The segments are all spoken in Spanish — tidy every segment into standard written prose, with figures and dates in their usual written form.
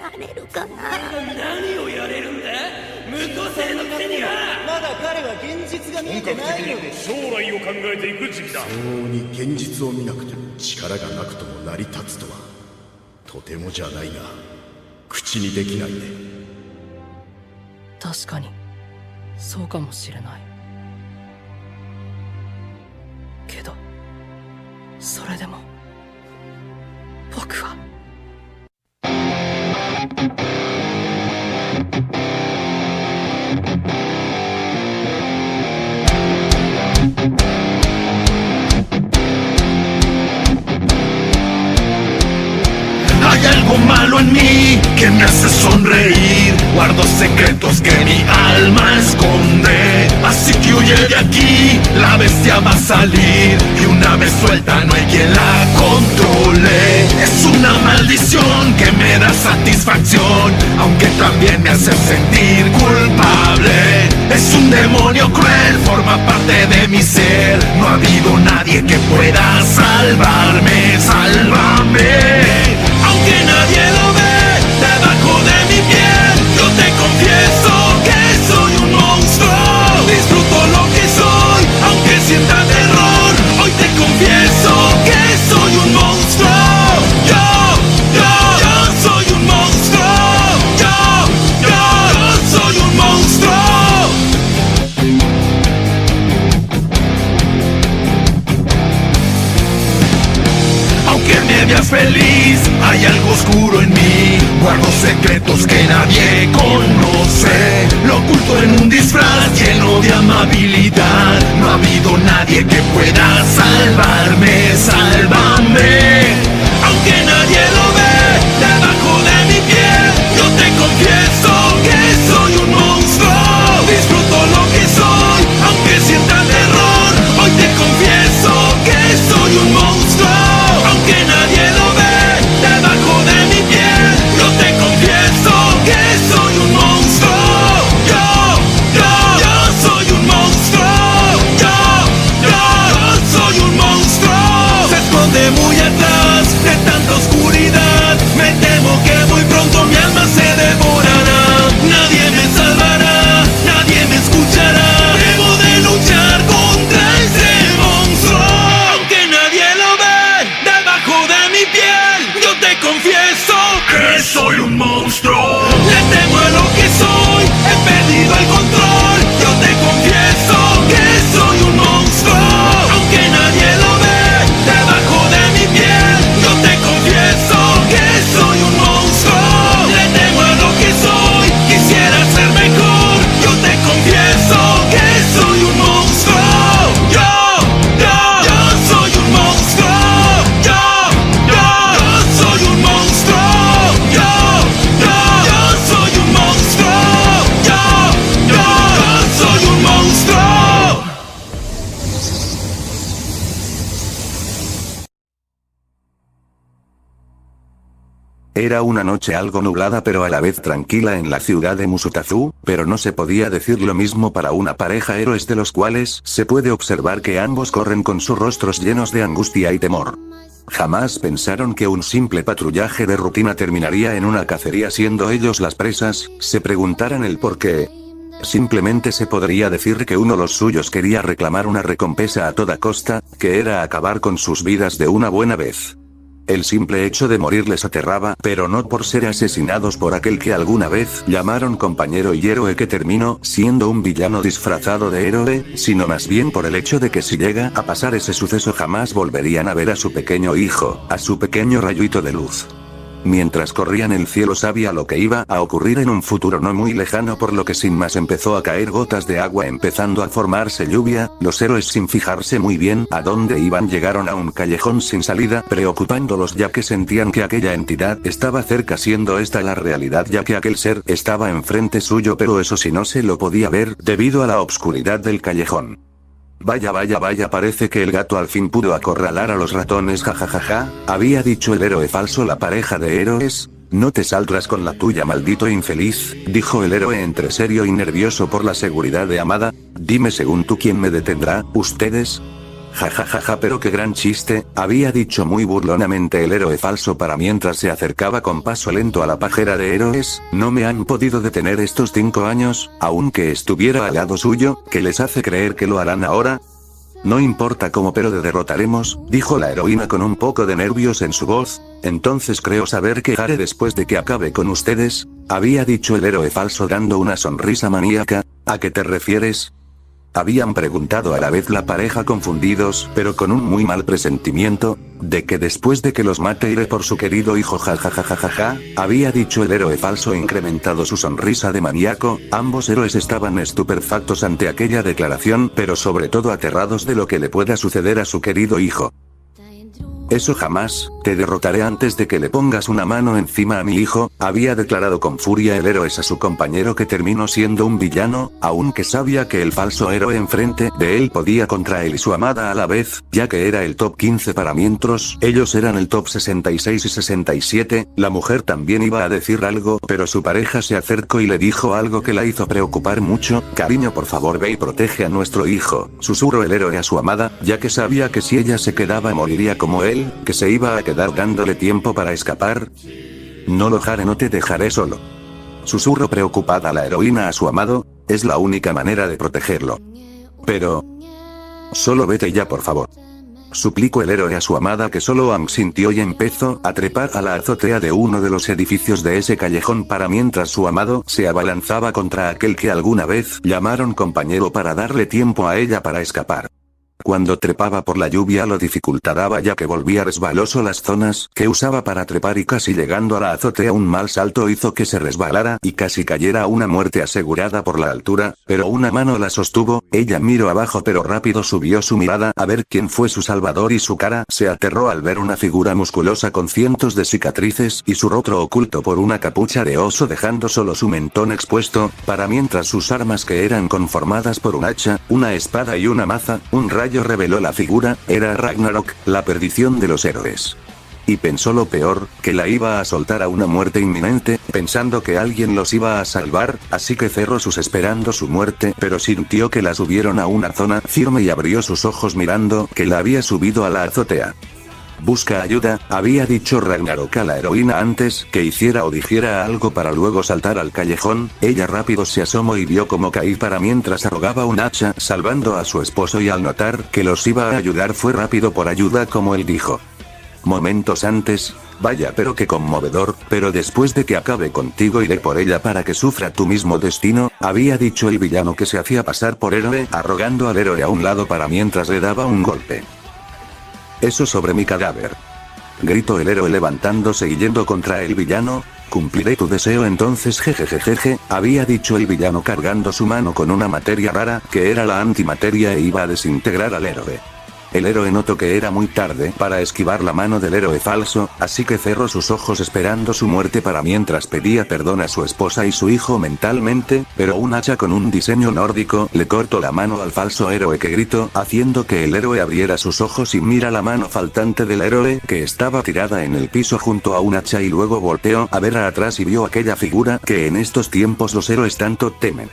られるかな。何をやれるんだ？無個性のくせには。まだ彼は現実が見えてないので将来を考えていく時期だ。相応に現実を見なくても力がなくとも成り立つとはとてもじゃないが口にできないね。確かにそうかもしれない。けどそれでも僕はHay algo malo en mí que me hace sonreír. Guardo secretos que mi alma esconde. Así que huye de aquí, la bestia va a salir. Y una vez suelta no hay quien la controle. Es una maldición que me da satisfacción, aunque también me hace sentir culpable. Es un demonio cruel, forma parte de mi ser. No ha habido nadie que pueda salvarme, sálvame. Aunque nadie lo ve, debajo de mi piel, yo te confieso que soy un monstruo. Disfruto lo que soy, aunque sienta terror. Hoy te confieso que soy un monstruo. Yo soy un monstruo. Yo soy un monstruo. Aunque me veas feliz, hay algo oscuro en mí. Guardo secretos que nadie conoce. Lo oculto en un disfraz lleno de amabilidad. No ha habido nadie que pueda salvarme, sálvame. Aunque nadie lo ve, debajo de mi piel, yo te confieso que soy un monstruo. Disfruto lo que soy, aunque sienta terror. Hoy te confieso que soy un monstruo. Aunque nadie lo ve, debajo de mi piel, yo te confieso que soy un monstruo. Yo soy un monstruo. Yo soy un monstruo. Se esconde muy atrás de tanta oscuridad. Me temo que muy pronto mi alma se devorará. Nadie me salvará, nadie me escuchará. Debo de luchar contra ese monstruo. Aunque nadie lo ve, debajo de mi piel, yo te confieso que soy un monstruo. Le temo a lo que soy, he perdido el control. Yo te confieso que soy un monstruo. Aunque nadie lo ve, debajo de mi piel, yo te confieso que soy un monstruo. Le temo a lo que soy, quisiera ser mejor. Yo te confieso que soy un monstruo. Yo soy un monstruo. Yo soy un monstruo. Yo soy un monstruo. Yo soy un monstruo. Era una noche algo nublada pero a la vez tranquila en la ciudad de Musutazu, pero no se podía decir lo mismo para una pareja héroes de los cuales se puede observar que ambos corren con sus rostros llenos de angustia y temor. Jamás pensaron que un simple patrullaje de rutina terminaría en una cacería siendo ellos las presas, se preguntaran el por qué. Simplemente se podría decir que uno de los suyos quería reclamar una recompensa a toda costa, que era acabar con sus vidas de una buena vez. El simple hecho de morir les aterraba, pero no por ser asesinados por aquel que alguna vez llamaron compañero y héroe que terminó siendo un villano disfrazado de héroe, sino más bien por el hecho de que si llega a pasar ese suceso jamás volverían a ver a su pequeño hijo, a su pequeño rayito de luz. Mientras corrían el cielo sabía lo que iba a ocurrir en un futuro no muy lejano, por lo que sin más empezó a caer gotas de agua empezando a formarse lluvia. Los héroes, sin fijarse muy bien a dónde iban, llegaron a un callejón sin salida, preocupándolos ya que sentían que aquella entidad estaba cerca, siendo esta la realidad ya que aquel ser estaba enfrente suyo, pero eso sí no se lo podía ver debido a la obscuridad del callejón. Vaya, parece que el gato al fin pudo acorralar a los ratones, jajajaja, había dicho el héroe falso. La pareja de héroes, no te saldrás con la tuya, maldito infeliz, dijo el héroe entre serio y nervioso por la seguridad de Amada. Dime, según tú, ¿quién me detendrá? ¿Ustedes? Jajajaja, pero qué gran chiste, había dicho muy burlonamente el héroe falso para mientras se acercaba con paso lento a la pajera de héroes. No me han podido detener estos 5 años, aunque estuviera al lado suyo, ¿qué les hace creer que lo harán ahora? No importa cómo, pero te derrotaremos, dijo la heroína con un poco de nervios en su voz. Entonces creo saber qué haré después de que acabe con ustedes, había dicho el héroe falso dando una sonrisa maníaca. ¿A qué te refieres? Habían preguntado a la vez la pareja confundidos, pero con un muy mal presentimiento, de que después de que los mate iré por su querido hijo jajajajaja, había dicho el héroe falso incrementado su sonrisa de maníaco. Ambos héroes estaban estupefactos ante aquella declaración, pero sobre todo aterrados de lo que le pueda suceder a su querido hijo. Eso jamás, te derrotaré antes de que le pongas una mano encima a mi hijo, había declarado con furia el héroe a su compañero que terminó siendo un villano, aunque sabía que el falso héroe enfrente de él podía contra él y su amada a la vez, ya que era el top 15 para mientras ellos eran el top 66 y 67, la mujer también iba a decir algo, pero su pareja se acercó y le dijo algo que la hizo preocupar mucho. Cariño, por favor ve y protege a nuestro hijo, susurró el héroe a su amada, ya que sabía que si ella se quedaba moriría como él, que se iba a quedar dándole tiempo para escapar. No lo haré, no te dejaré solo. Susurró preocupada la heroína a su amado, es la única manera de protegerlo. Pero... solo vete ya, por favor. Suplicó el héroe a su amada, que solo sintió y empezó a trepar a la azotea de uno de los edificios de ese callejón para mientras su amado se abalanzaba contra aquel que alguna vez llamaron compañero para darle tiempo a ella para escapar. Cuando trepaba por la lluvia lo dificultaba ya que volvía resbaloso las zonas que usaba para trepar y casi llegando a la azotea un mal salto hizo que se resbalara y casi cayera a una muerte asegurada por la altura, pero una mano la sostuvo. Ella miró abajo pero rápido subió su mirada a ver quién fue su salvador y su cara se aterró al ver una figura musculosa con cientos de cicatrices y su rostro oculto por una capucha de oso dejando solo su mentón expuesto, para mientras sus armas que eran conformadas por un hacha, una espada y una maza, un rayo reveló la figura, era Ragnarok, la perdición de los héroes. Y pensó lo peor, que la iba a soltar a una muerte inminente, pensando que alguien los iba a salvar, así que cerró sus esperando su muerte, pero sintió que la subieron a una zona firme y abrió sus ojos mirando que la había subido a la azotea. Busca ayuda, había dicho Ragnarok a la heroína antes que hiciera o dijera algo para luego saltar al callejón. Ella rápido se asomó y vio cómo caí para mientras arrojaba un hacha salvando a su esposo y al notar que los iba a ayudar fue rápido por ayuda como él dijo. Momentos antes, vaya pero qué conmovedor, pero después de que acabe contigo iré por ella para que sufra tu mismo destino, había dicho el villano que se hacía pasar por héroe arrogando al héroe a un lado para mientras le daba un golpe. Eso sobre mi cadáver. Gritó el héroe levantándose y yendo contra el villano. Cumpliré tu deseo entonces jejejejeje, había dicho el villano cargando su mano con una materia rara, que era la antimateria e iba a desintegrar al héroe. El héroe notó que era muy tarde para esquivar la mano del héroe falso, así que cerró sus ojos esperando su muerte para mientras pedía perdón a su esposa y su hijo mentalmente, pero un hacha con un diseño nórdico le cortó la mano al falso héroe que gritó, haciendo que el héroe abriera sus ojos y mira la mano faltante del héroe que estaba tirada en el piso junto a un hacha y luego volteó a ver atrás y vio aquella figura que en estos tiempos los héroes tanto temen.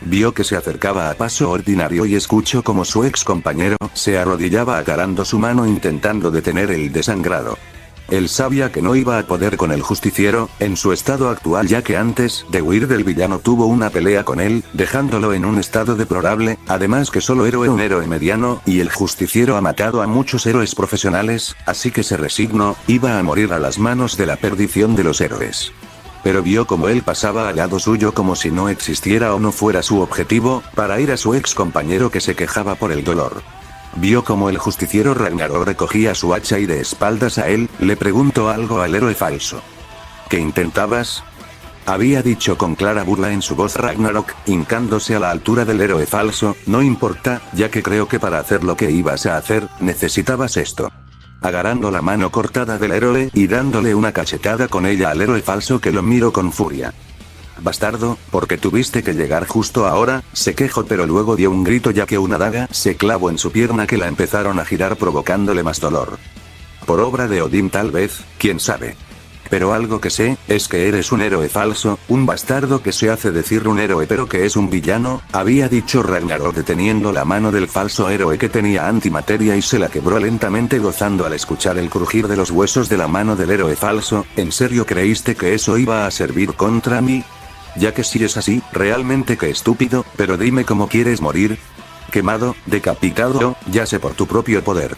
Vio que se acercaba a paso ordinario y escuchó como su ex compañero se arrodillaba agarrando su mano intentando detener el desangrado. Él sabía que no iba a poder con el justiciero, en su estado actual ya que antes de huir del villano tuvo una pelea con él, dejándolo en un estado deplorable, además que solo era un héroe mediano, y el justiciero ha matado a muchos héroes profesionales, así que se resignó, iba a morir a las manos de la perdición de los héroes. Pero vio como él pasaba al lado suyo como si no existiera o no fuera su objetivo, para ir a su ex compañero que se quejaba por el dolor. Vio como el justiciero Ragnarok recogía su hacha y de espaldas a él, le preguntó algo al héroe falso. ¿Qué intentabas? Había dicho con clara burla en su voz Ragnarok, hincándose a la altura del héroe falso, no importa, ya que creo que para hacer lo que ibas a hacer, necesitabas esto. Agarrando la mano cortada del héroe y dándole una cachetada con ella al héroe falso que lo miró con furia. Bastardo, porque tuviste que llegar justo ahora, se quejó pero luego dio un grito ya que una daga se clavó en su pierna que la empezaron a girar provocándole más dolor. Por obra de Odín tal vez, quién sabe. Pero algo que sé, es que eres un héroe falso, un bastardo que se hace decir un héroe pero que es un villano, había dicho Ragnarok deteniendo la mano del falso héroe que tenía antimateria y se la quebró lentamente gozando al escuchar el crujir de los huesos de la mano del héroe falso. ¿En serio creíste que eso iba a servir contra mí? Ya que si es así, realmente qué estúpido, pero dime cómo quieres morir. Quemado, decapitado, ya sé por tu propio poder.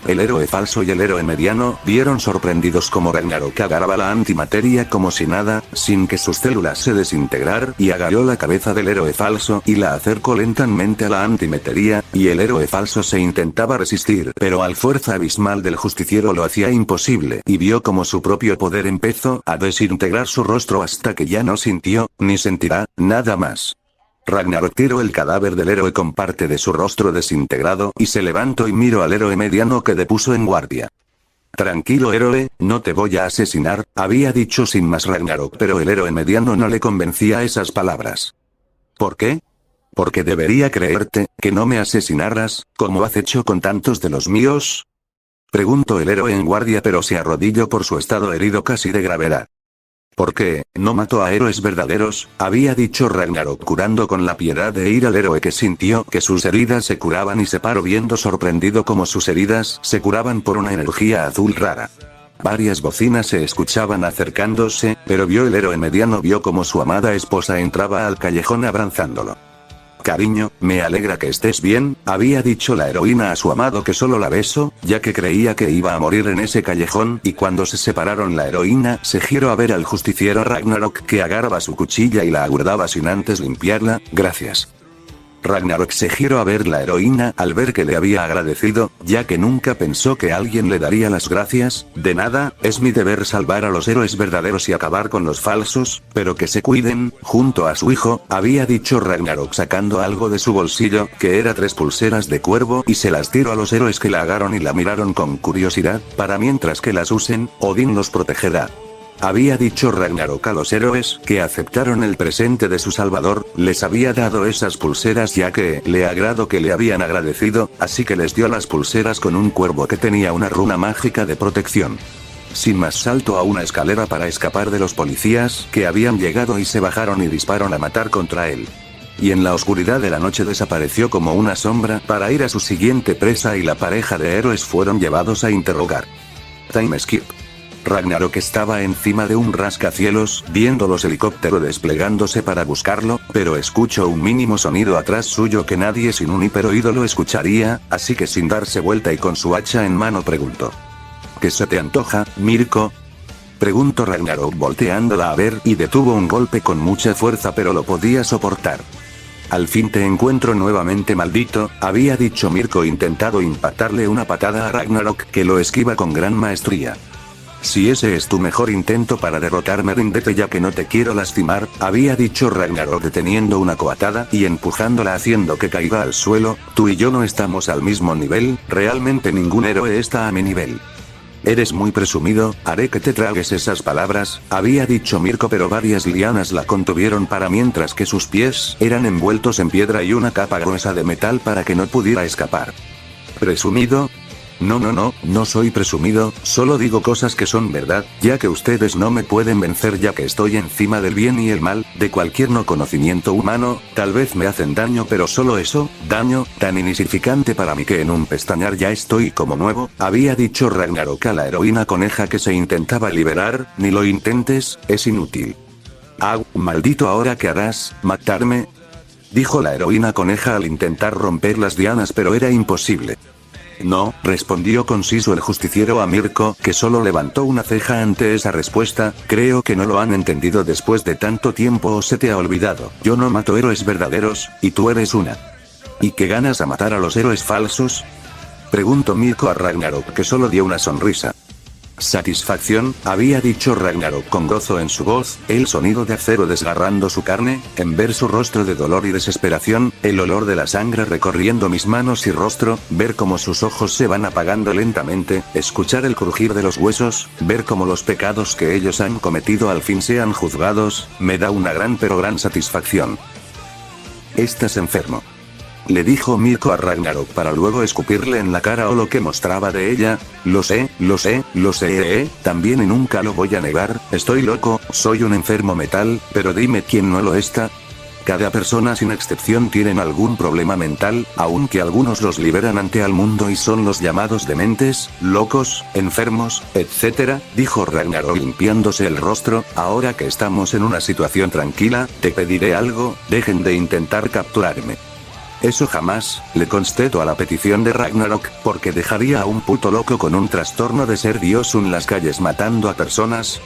El héroe falso y el héroe mediano vieron sorprendidos como Ragnarok agarraba la antimateria como si nada, sin que sus células se desintegrar, y agarró la cabeza del héroe falso y la acercó lentamente a la antimateria, y el héroe falso se intentaba resistir, pero al fuerza abismal del justiciero lo hacía imposible, y vio como su propio poder empezó a desintegrar su rostro hasta que ya no sintió, ni sentirá, nada más. Ragnarok tiró el cadáver del héroe con parte de su rostro desintegrado y se levantó y miró al héroe mediano que depuso en guardia. Tranquilo héroe, no te voy a asesinar, había dicho sin más Ragnarok, pero el héroe mediano no le convencía esas palabras. ¿Por qué? Porque debería creerte, que no me asesinaras, como has hecho con tantos de los míos. Preguntó el héroe en guardia pero se arrodilló por su estado herido casi de gravedad. ¿Por qué no mató a héroes verdaderos? Había dicho Ragnarok curando con la piedad de ir al héroe que sintió que sus heridas se curaban y se paró viendo sorprendido como sus heridas se curaban por una energía azul rara. Varias bocinas se escuchaban acercándose, pero vio el héroe mediano vio como su amada esposa entraba al callejón abrazándolo. Cariño, me alegra que estés bien, había dicho la heroína a su amado que solo la besó, ya que creía que iba a morir en ese callejón, y cuando se separaron la heroína se giró a ver al justiciero Ragnarok que agarraba su cuchilla y la guardaba sin antes limpiarla. Gracias. Ragnarok se giró a ver la heroína al ver que le había agradecido, ya que nunca pensó que alguien le daría las gracias. De nada, es mi deber salvar a los héroes verdaderos y acabar con los falsos, pero que se cuiden, junto a su hijo, había dicho Ragnarok sacando algo de su bolsillo, que era 3 pulseras de cuervo y se las tiró a los héroes que la agarraron y la miraron con curiosidad, para mientras que las usen, Odín los protegerá. Había dicho Ragnarok a los héroes que aceptaron el presente de su salvador, les había dado esas pulseras ya que le agradó que le habían agradecido, así que les dio las pulseras con un cuervo que tenía una runa mágica de protección. Sin más saltó a una escalera para escapar de los policías que habían llegado y se bajaron y dispararon a matar contra él. Y en la oscuridad de la noche desapareció como una sombra para ir a su siguiente presa y la pareja de héroes fueron llevados a interrogar. Time skip. Ragnarok estaba encima de un rascacielos, viendo los helicópteros desplegándose para buscarlo, pero escuchó un mínimo sonido atrás suyo que nadie sin un hiperoído lo escucharía, así que sin darse vuelta y con su hacha en mano preguntó. ¿Qué se te antoja, Mirko? Preguntó Ragnarok volteándola a ver y detuvo un golpe con mucha fuerza pero lo podía soportar. Al fin te encuentro nuevamente maldito, había dicho Mirko intentando impactarle una patada a Ragnarok que lo esquiva con gran maestría. Si ese es tu mejor intento para derrotarme ríndete ya que no te quiero lastimar, había dicho Ragnarok deteniendo una coartada y empujándola haciendo que caiga al suelo, tú y yo no estamos al mismo nivel, realmente ningún héroe está a mi nivel. Eres muy presumido, haré que te tragues esas palabras, había dicho Mirko pero varias lianas la contuvieron para mientras que sus pies eran envueltos en piedra y una capa gruesa de metal para que no pudiera escapar. ¿Presumido? No soy presumido, solo digo cosas que son verdad, ya que ustedes no me pueden vencer ya que estoy encima del bien y el mal, de cualquier no conocimiento humano, tal vez me hacen daño pero solo eso, daño, tan insignificante para mí que en un pestañear ya estoy como nuevo, había dicho Ragnarok a la heroína coneja que se intentaba liberar, ni lo intentes, es inútil. Maldito ahora ¿qué harás, matarme? Dijo la heroína coneja al intentar romper las lianas pero era imposible. No, respondió conciso el justiciero a Mirko, que solo levantó una ceja ante esa respuesta, creo que no lo han entendido después de tanto tiempo o se te ha olvidado, yo no mato héroes verdaderos, y tú eres una. ¿Y qué ganas a matar a los héroes falsos? Preguntó Mirko a Ragnarok que solo dio una sonrisa. Satisfacción, había dicho Ragnarok con gozo en su voz, el sonido de acero desgarrando su carne, en ver su rostro de dolor y desesperación, el olor de la sangre recorriendo mis manos y rostro, ver cómo sus ojos se van apagando lentamente, escuchar el crujir de los huesos, ver cómo los pecados que ellos han cometido al fin sean juzgados, me da una gran pero gran satisfacción. Estás enfermo. Le dijo Mirko a Ragnarok para luego escupirle en la cara o lo que mostraba de ella. Lo sé, también y nunca lo voy a negar, estoy loco, soy un enfermo mental, pero dime quién no lo está. Cada persona sin excepción tienen algún problema mental, aunque algunos los liberan ante al mundo y son los llamados dementes, locos, enfermos, etc., dijo Ragnarok limpiándose el rostro. Ahora que estamos en una situación tranquila, te pediré algo, dejen de intentar capturarme. Eso jamás, le contesto a la petición de Ragnarok, porque dejaría a un puto loco con un trastorno de ser Dios en las calles matando a personas.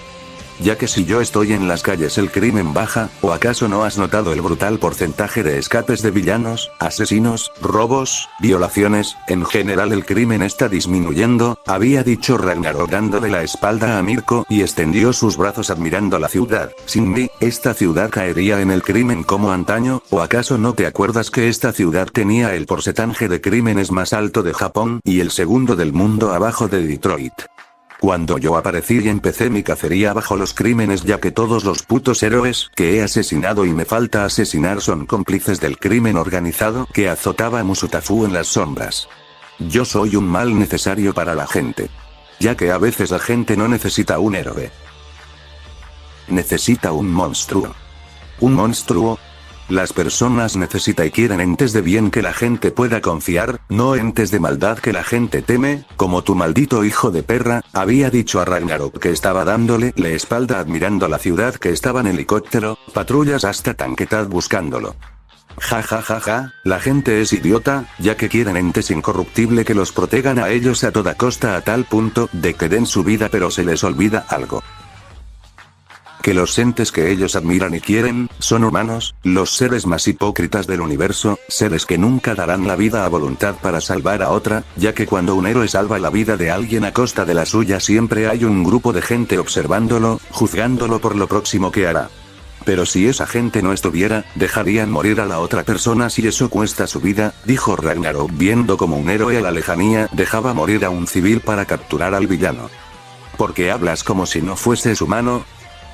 Ya que si yo estoy en las calles el crimen baja, ¿o acaso no has notado el brutal porcentaje de escapes de villanos, asesinos, robos, violaciones? En general el crimen está disminuyendo, había dicho Ragnarok dándole la espalda a Mirko y extendió sus brazos admirando la ciudad. Sin mí, esta ciudad caería en el crimen como antaño, ¿o acaso no te acuerdas que esta ciudad tenía el porcentaje de crímenes más alto de Japón y el segundo del mundo abajo de Detroit? Cuando yo aparecí y empecé mi cacería bajo los crímenes, ya que todos los putos héroes que he asesinado y me falta asesinar son cómplices del crimen organizado que azotaba a Musutafu en las sombras. Yo soy un mal necesario para la gente. Ya que a veces la gente no necesita un héroe. Necesita un monstruo. ¿Un monstruo? Las personas necesitan y quieren entes de bien que la gente pueda confiar, no entes de maldad que la gente teme, como tu maldito hijo de perra, había dicho a Ragnarok que estaba dándole la espalda admirando la ciudad que estaba en helicóptero, patrullas hasta Tanquetad buscándolo. Ja, la gente es idiota, ya que quieren entes incorruptibles que los protejan a ellos a toda costa a tal punto de que den su vida, pero se les olvida algo. Que los entes que ellos admiran y quieren, son humanos, los seres más hipócritas del universo, seres que nunca darán la vida a voluntad para salvar a otra, ya que cuando un héroe salva la vida de alguien a costa de la suya siempre hay un grupo de gente observándolo, juzgándolo por lo próximo que hará. Pero si esa gente no estuviera, dejarían morir a la otra persona si eso cuesta su vida, dijo Ragnarok viendo como un héroe a la lejanía dejaba morir a un civil para capturar al villano. ¿Por qué hablas como si no fueses humano?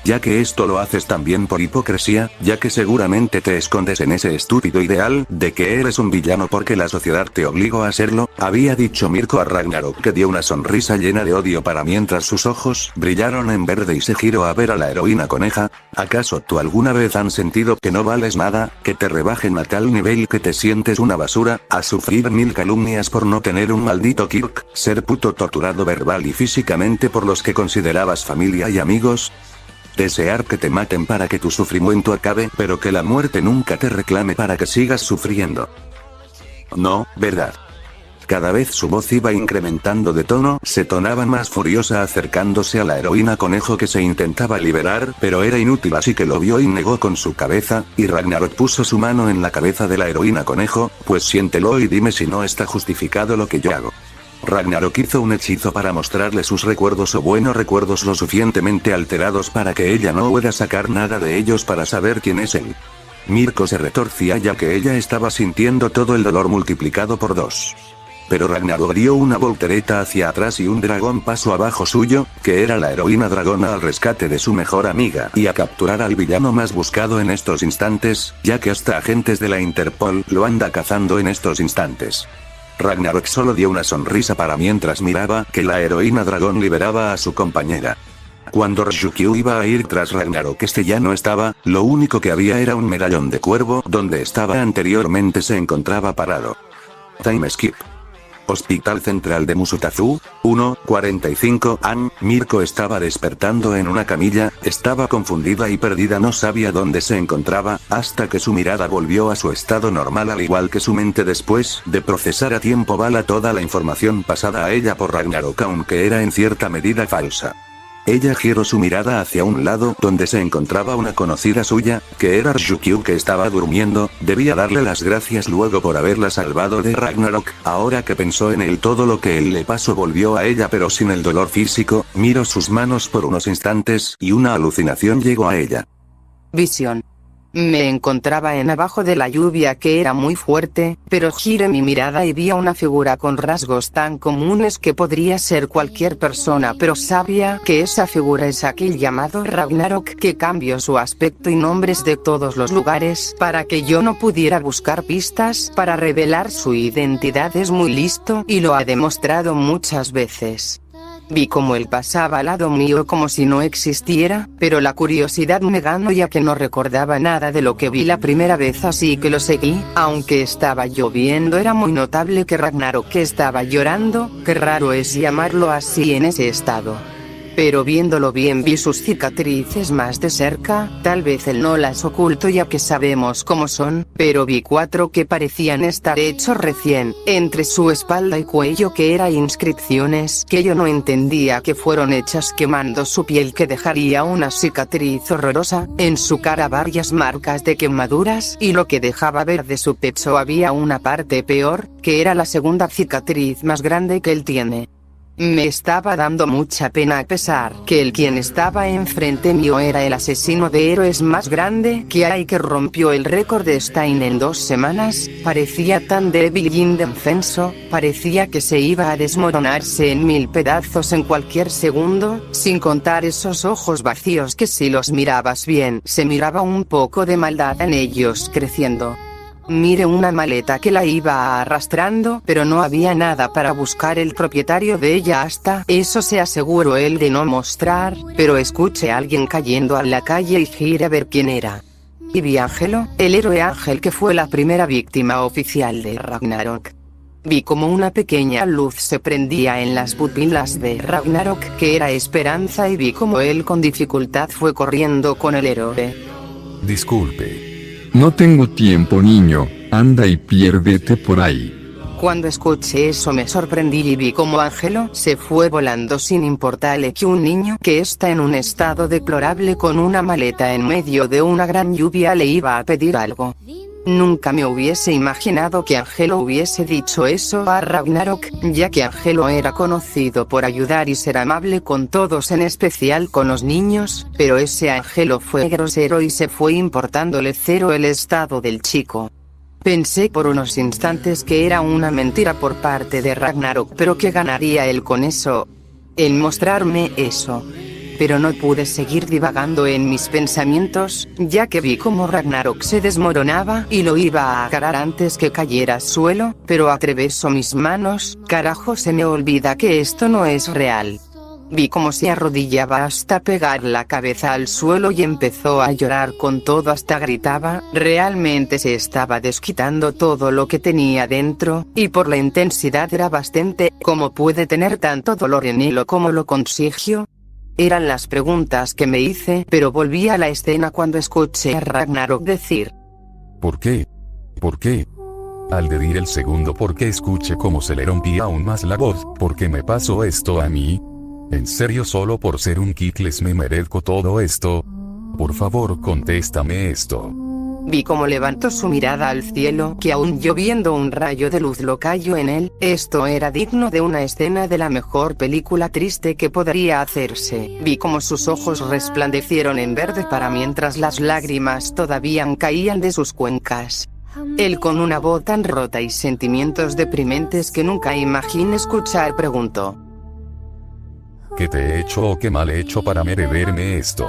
Ya que esto lo haces también por hipocresía, ya que seguramente te escondes en ese estúpido ideal de que eres un villano porque la sociedad te obligó a serlo, había dicho Mirko a Ragnarok, que dio una sonrisa llena de odio para mientras sus ojos brillaron en verde y se giró a ver a la heroína coneja. ¿Acaso tú alguna vez han sentido que no vales nada, que te rebajen a tal nivel que te sientes una basura, a sufrir 1000 calumnias por no tener un maldito Kirk, ser puto torturado verbal y físicamente por los que considerabas familia y amigos? Desear que te maten para que tu sufrimiento acabe, pero que la muerte nunca te reclame para que sigas sufriendo. No, ¿verdad? Cada vez su voz iba incrementando de tono, se tonaba más furiosa acercándose a la heroína conejo que se intentaba liberar, pero era inútil así que lo vio y negó con su cabeza, y Ragnarok puso su mano en la cabeza de la heroína conejo, pues siéntelo y dime si no está justificado lo que yo hago. Ragnarok hizo un hechizo para mostrarle sus recuerdos o buenos recuerdos lo suficientemente alterados para que ella no pueda sacar nada de ellos para saber quién es él. Mirko se retorcía ya que ella estaba sintiendo todo el dolor multiplicado por 2. Pero Ragnarok dio una voltereta hacia atrás y un dragón pasó abajo suyo, que era la heroína dragona al rescate de su mejor amiga y a capturar al villano más buscado en estos instantes, ya que hasta agentes de la Interpol lo anda cazando en estos instantes. Ragnarok solo dio una sonrisa para mientras miraba que la heroína dragón liberaba a su compañera. Cuando Ryukyu iba a ir tras Ragnarok ya no estaba, lo único que había era un medallón de cuervo donde estaba anteriormente se encontraba parado. Time skip. Hospital Central de Musutafu, 1:45 am. Mirko estaba despertando en una camilla, estaba confundida y perdida, no sabía dónde se encontraba, hasta que su mirada volvió a su estado normal al igual que su mente después de procesar a tiempo bala toda la información pasada a ella por Ragnarok aunque era en cierta medida falsa. Ella giró su mirada hacia un lado donde se encontraba una conocida suya, que era Ryukyu que estaba durmiendo, debía darle las gracias luego por haberla salvado de Ragnarok, ahora que pensó en él todo lo que él le pasó volvió a ella pero sin el dolor físico, miró sus manos por unos instantes y una alucinación llegó a ella. Visión. Me encontraba en abajo de la lluvia que era muy fuerte, pero giré mi mirada y vi a una figura con rasgos tan comunes que podría ser cualquier persona, pero sabía que esa figura es aquel llamado Ragnarok que cambió su aspecto y nombres de todos los lugares para que yo no pudiera buscar pistas para revelar su identidad. Es muy listo y lo ha demostrado muchas veces. Vi cómo él pasaba al lado mío como si no existiera, pero la curiosidad me ganó ya que no recordaba nada de lo que vi la primera vez, así que lo seguí. Aunque estaba lloviendo, era muy notable que Ragnarok estaba llorando, qué raro es llamarlo así en ese estado. Pero viéndolo bien vi sus cicatrices más de cerca, tal vez él no las ocultó ya que sabemos cómo son, pero vi 4 que parecían estar hechos recién, entre su espalda y cuello que eran inscripciones que yo no entendía que fueron hechas quemando su piel que dejaría una cicatriz horrorosa, en su cara varias marcas de quemaduras y lo que dejaba ver de su pecho había una parte peor, que era la segunda cicatriz más grande que él tiene. Me estaba dando mucha pena a pesar que el quien estaba enfrente mío era el asesino de héroes más grande que hay que rompió el récord de Stein en 2 semanas, parecía tan débil y indefenso, parecía que se iba a desmoronarse en 1000 pedazos en cualquier segundo, sin contar esos ojos vacíos que si los mirabas bien se miraba un poco de maldad en ellos creciendo. Miré una maleta que la iba arrastrando, pero no había nada para buscar el propietario de ella hasta eso se aseguró él de no mostrar, pero escuché a alguien cayendo a la calle y giré a ver quién era. Y vi a Ángelo, el héroe Ángel que fue la primera víctima oficial de Ragnarok. Vi como una pequeña luz se prendía en las pupilas de Ragnarok que era esperanza y vi como él con dificultad fue corriendo con el héroe. Disculpe. No tengo tiempo, niño, anda y piérdete por ahí. Cuando escuché eso me sorprendí y vi como Ángelo se fue volando sin importarle que un niño que está en un estado deplorable con una maleta en medio de una gran lluvia le iba a pedir algo. Nunca me hubiese imaginado que Ángelo hubiese dicho eso a Ragnarok, ya que Ángelo era conocido por ayudar y ser amable con todos, en especial con los niños, pero ese Ángelo fue grosero y se fue importándole cero el estado del chico. Pensé por unos instantes que era una mentira por parte de Ragnarok, pero ¿qué ganaría él con eso? El mostrarme eso. Pero no pude seguir divagando en mis pensamientos, ya que vi como Ragnarok se desmoronaba y lo iba a agarrar antes que cayera al suelo, pero atravesó mis manos, carajo se me olvida que esto no es real. Vi cómo se arrodillaba hasta pegar la cabeza al suelo y empezó a llorar con todo hasta gritaba, realmente se estaba desquitando todo lo que tenía dentro, y por la intensidad era bastante, ¿cómo puede tener tanto dolor en él o cómo lo consiguió? Eran las preguntas que me hice, pero volví a la escena cuando escuché a Ragnarok decir: ¿Por qué? ¿Por qué? Al decir el segundo por qué escuché cómo se le rompía aún más la voz, ¿por qué me pasó esto a mí? ¿En serio solo por ser un Kikles me merezco todo esto? Por favor contéstame esto. Vi cómo levantó su mirada al cielo, que aún lloviendo un rayo de luz lo cayó en él. Esto era digno de una escena de la mejor película triste que podría hacerse. Vi cómo sus ojos resplandecieron en verde para mientras las lágrimas todavía caían de sus cuencas. Él con una voz tan rota y sentimientos deprimentes que nunca imaginé escuchar preguntó: ¿Qué te he hecho o qué mal he hecho para merecerme esto?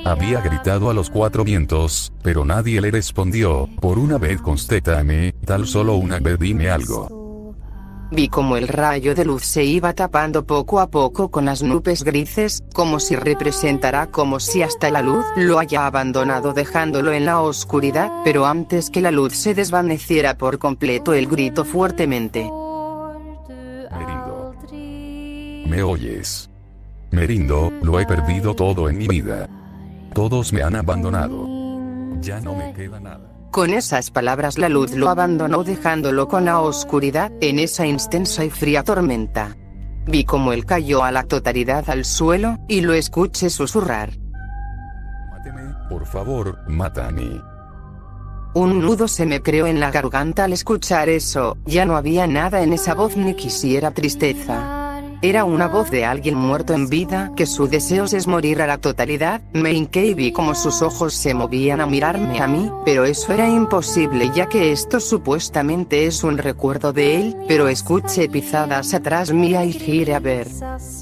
Había gritado a los 4 vientos, pero nadie le respondió. Por una vez contéstame, tal solo una vez dime algo. Vi como el rayo de luz se iba tapando poco a poco con las nubes grises, como si representara como si hasta la luz lo haya abandonado dejándolo en la oscuridad, pero antes que la luz se desvaneciera por completo él gritó fuertemente: Merindo. ¿Me oyes? Merindo, lo he perdido todo en mi vida. Todos me han abandonado. Ya no me queda nada. Con esas palabras la luz lo abandonó dejándolo con la oscuridad en esa intensa y fría tormenta. Vi como él cayó a la totalidad al suelo, y lo escuché susurrar: Máteme, por favor, mátame. Un nudo se me creó en la garganta al escuchar eso, ya no había nada en esa voz ni quisiera tristeza. Era una voz de alguien muerto en vida, que su deseo es morir a la totalidad. Me hinqué y vi como sus ojos se movían a mirarme a mí, pero eso era imposible ya que esto supuestamente es un recuerdo de él, pero escuché pisadas atrás mía y giré a ver.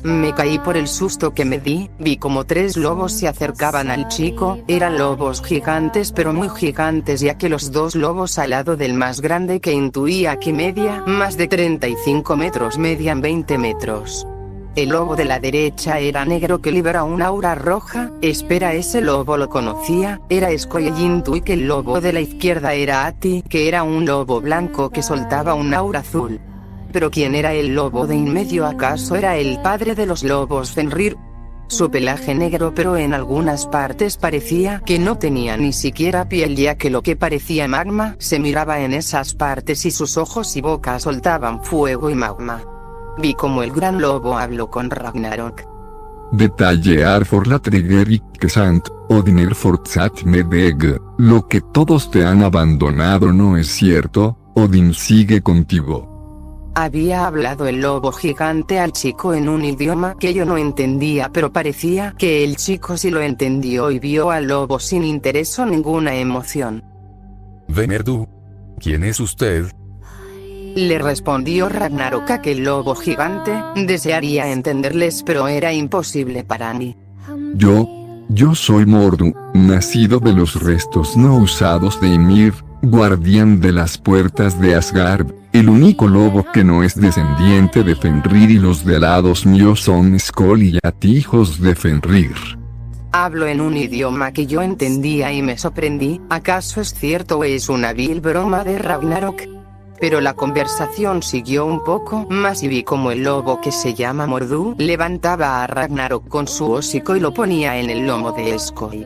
Me caí por el susto que me di, vi como 3 lobos se acercaban al chico, eran lobos gigantes pero muy gigantes ya que los 2 lobos al lado del más grande que intuía que medía más de 35 metros medían 20 metros. El lobo de la derecha era negro que libera un aura roja. Espera, ese lobo lo conocía, era Skoy y intuí que el lobo de la izquierda era Ati, que era un lobo blanco que soltaba un aura azul. Pero ¿quién era el lobo de en medio? ¿Acaso era el padre de los lobos Fenrir? Su pelaje negro pero en algunas partes parecía que no tenía ni siquiera piel ya que lo que parecía magma se miraba en esas partes y sus ojos y boca soltaban fuego y magma. Vi como el gran lobo habló con Ragnarok. Detallar for la trigger y que sant, Odiner fortsat medeg, lo que todos te han abandonado no es cierto, Odin sigue contigo. Había hablado el lobo gigante al chico en un idioma que yo no entendía pero parecía que el chico sí lo entendió y vio al lobo sin interés o ninguna emoción. Venerdu. ¿Quién es usted? Le respondió Ragnarok a que el lobo gigante desearía entenderles pero era imposible para mí. Yo soy Mordu, nacido de los restos no usados de Ymir, guardián de las puertas de Asgard, el único lobo que no es descendiente de Fenrir y los de alados míos son Skoll y Ati, hijos de Fenrir. Hablo en un idioma que yo entendía y me sorprendí, ¿acaso es cierto o es una vil broma de Ragnarok? Pero la conversación siguió un poco más y vi como el lobo que se llama Mordu levantaba a Ragnarok con su hocico y lo ponía en el lomo de Skoll.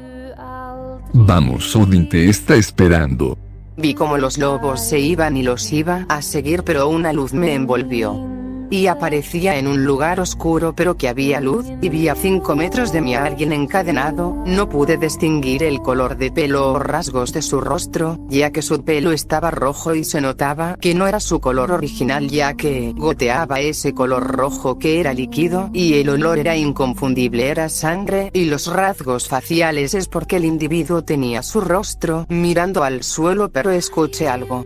Vamos, Odin te está esperando. Vi como los lobos se iban y los iba a seguir pero una luz me envolvió. Y aparecía en un lugar oscuro pero que había luz, y vi a 5 metros de mí a alguien encadenado. No pude distinguir el color de pelo o rasgos de su rostro, ya que su pelo estaba rojo y se notaba que no era su color original ya que goteaba ese color rojo que era líquido, y el olor era inconfundible, era sangre, y los rasgos faciales es porque el individuo tenía su rostro mirando al suelo. Pero escuché algo.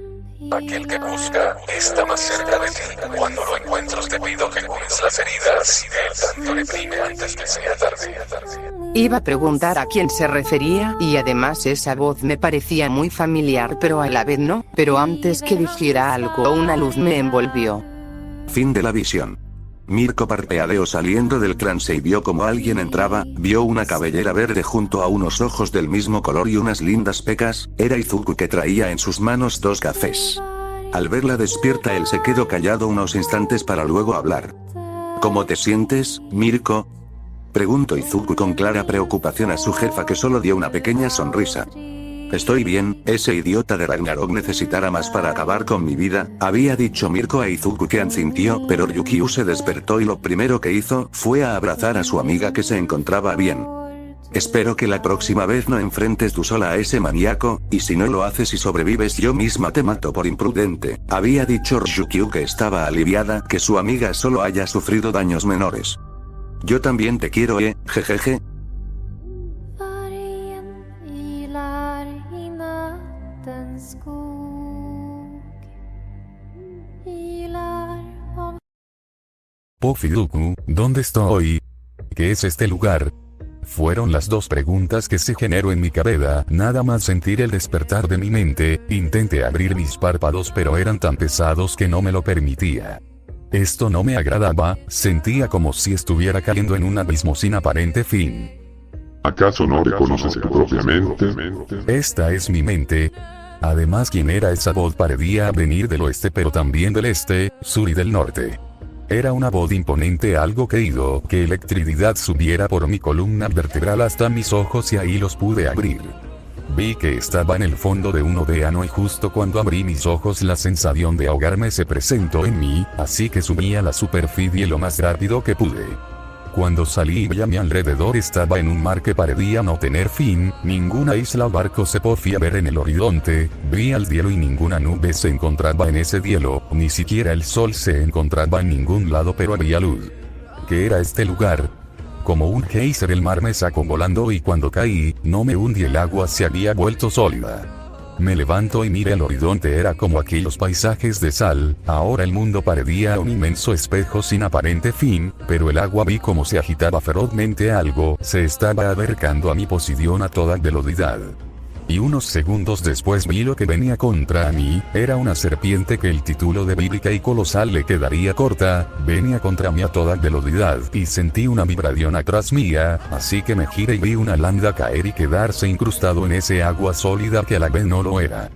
Aquel que busca está más cerca de ti. Cuando lo encuentres te pido que cures las heridas y del tanto reprime antes que sea tarde. Iba a preguntar a quién se refería y además esa voz me parecía muy familiar pero a la vez no, pero antes que dijera algo una luz me envolvió. Fin de la visión. Mirko parpadeó saliendo del trance y vio como alguien entraba, vio una cabellera verde junto a unos ojos del mismo color y unas lindas pecas, era Izuku que traía en sus manos 2 cafés. Al verla despierta él se quedó callado unos instantes para luego hablar. ¿Cómo te sientes, Mirko? Preguntó Izuku con clara preocupación a su jefa que solo dio una pequeña sonrisa. Estoy bien, ese idiota de Ragnarok necesitará más para acabar con mi vida, había dicho Mirko a Izuku que asintió, pero Ryukyu se despertó y lo primero que hizo fue a abrazar a su amiga que se encontraba bien. Espero que la próxima vez no enfrentes tú sola a ese maníaco, y si no lo haces y sobrevives yo misma te mato por imprudente, había dicho Ryukyu que estaba aliviada que su amiga solo haya sufrido daños menores. Yo también te quiero, jejeje. Pofiduku, ¿dónde estoy? ¿Qué es este lugar? Fueron las 2 preguntas que se generó en mi cabeza, nada más sentir el despertar de mi mente, intenté abrir mis párpados pero eran tan pesados que no me lo permitía. Esto no me agradaba, sentía como si estuviera cayendo en un abismo sin aparente fin. ¿Acaso no reconoces tu propia mente? Esta es mi mente. Además, ¿quién era esa voz? Parecía venir del oeste pero también del este, sur y del norte. Era una voz imponente, algo que hizo que electricidad subiera por mi columna vertebral hasta mis ojos y ahí los pude abrir. Vi que estaba en el fondo de un océano y justo cuando abrí mis ojos la sensación de ahogarme se presentó en mí, así que subí a la superficie lo más rápido que pude. Cuando salí y a mi alrededor estaba en un mar que parecía no tener fin, ninguna isla o barco se podía ver en el horizonte, vi al cielo y ninguna nube se encontraba en ese cielo, ni siquiera el sol se encontraba en ningún lado pero había luz. ¿Qué era este lugar? Como un geyser el mar me sacó volando y cuando caí, no me hundí, el agua se había vuelto sólida. Me levanto y miré el horizonte, era como aquellos paisajes de sal, ahora el mundo parecía un inmenso espejo sin aparente fin, pero el agua vi como se agitaba ferozmente, algo se estaba acercando a mi posición a toda velocidad. Y unos segundos después vi lo que venía contra mí, era una serpiente que el título de bíblica y colosal le quedaría corta, venía contra mí a toda velocidad y sentí una vibración atrás mía, así que me giré y vi una landa caer y quedarse incrustado en ese agua sólida que a la vez no lo era.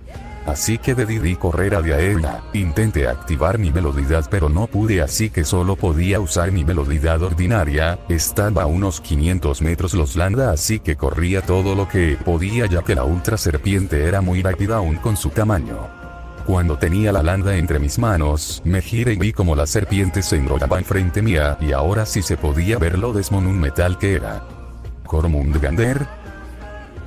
Así que decidí correr hacia ella, intenté activar mi velocidad pero no pude, así que solo podía usar mi velocidad ordinaria, estaba a unos 500 metros los landa, así que corría todo lo que podía ya que la ultra serpiente era muy rápida aún con su tamaño. Cuando tenía la landa entre mis manos, me giré y vi como la serpiente se enrollaba enfrente mía y ahora sí se podía ver lo desmonumental que era. Jormungandr.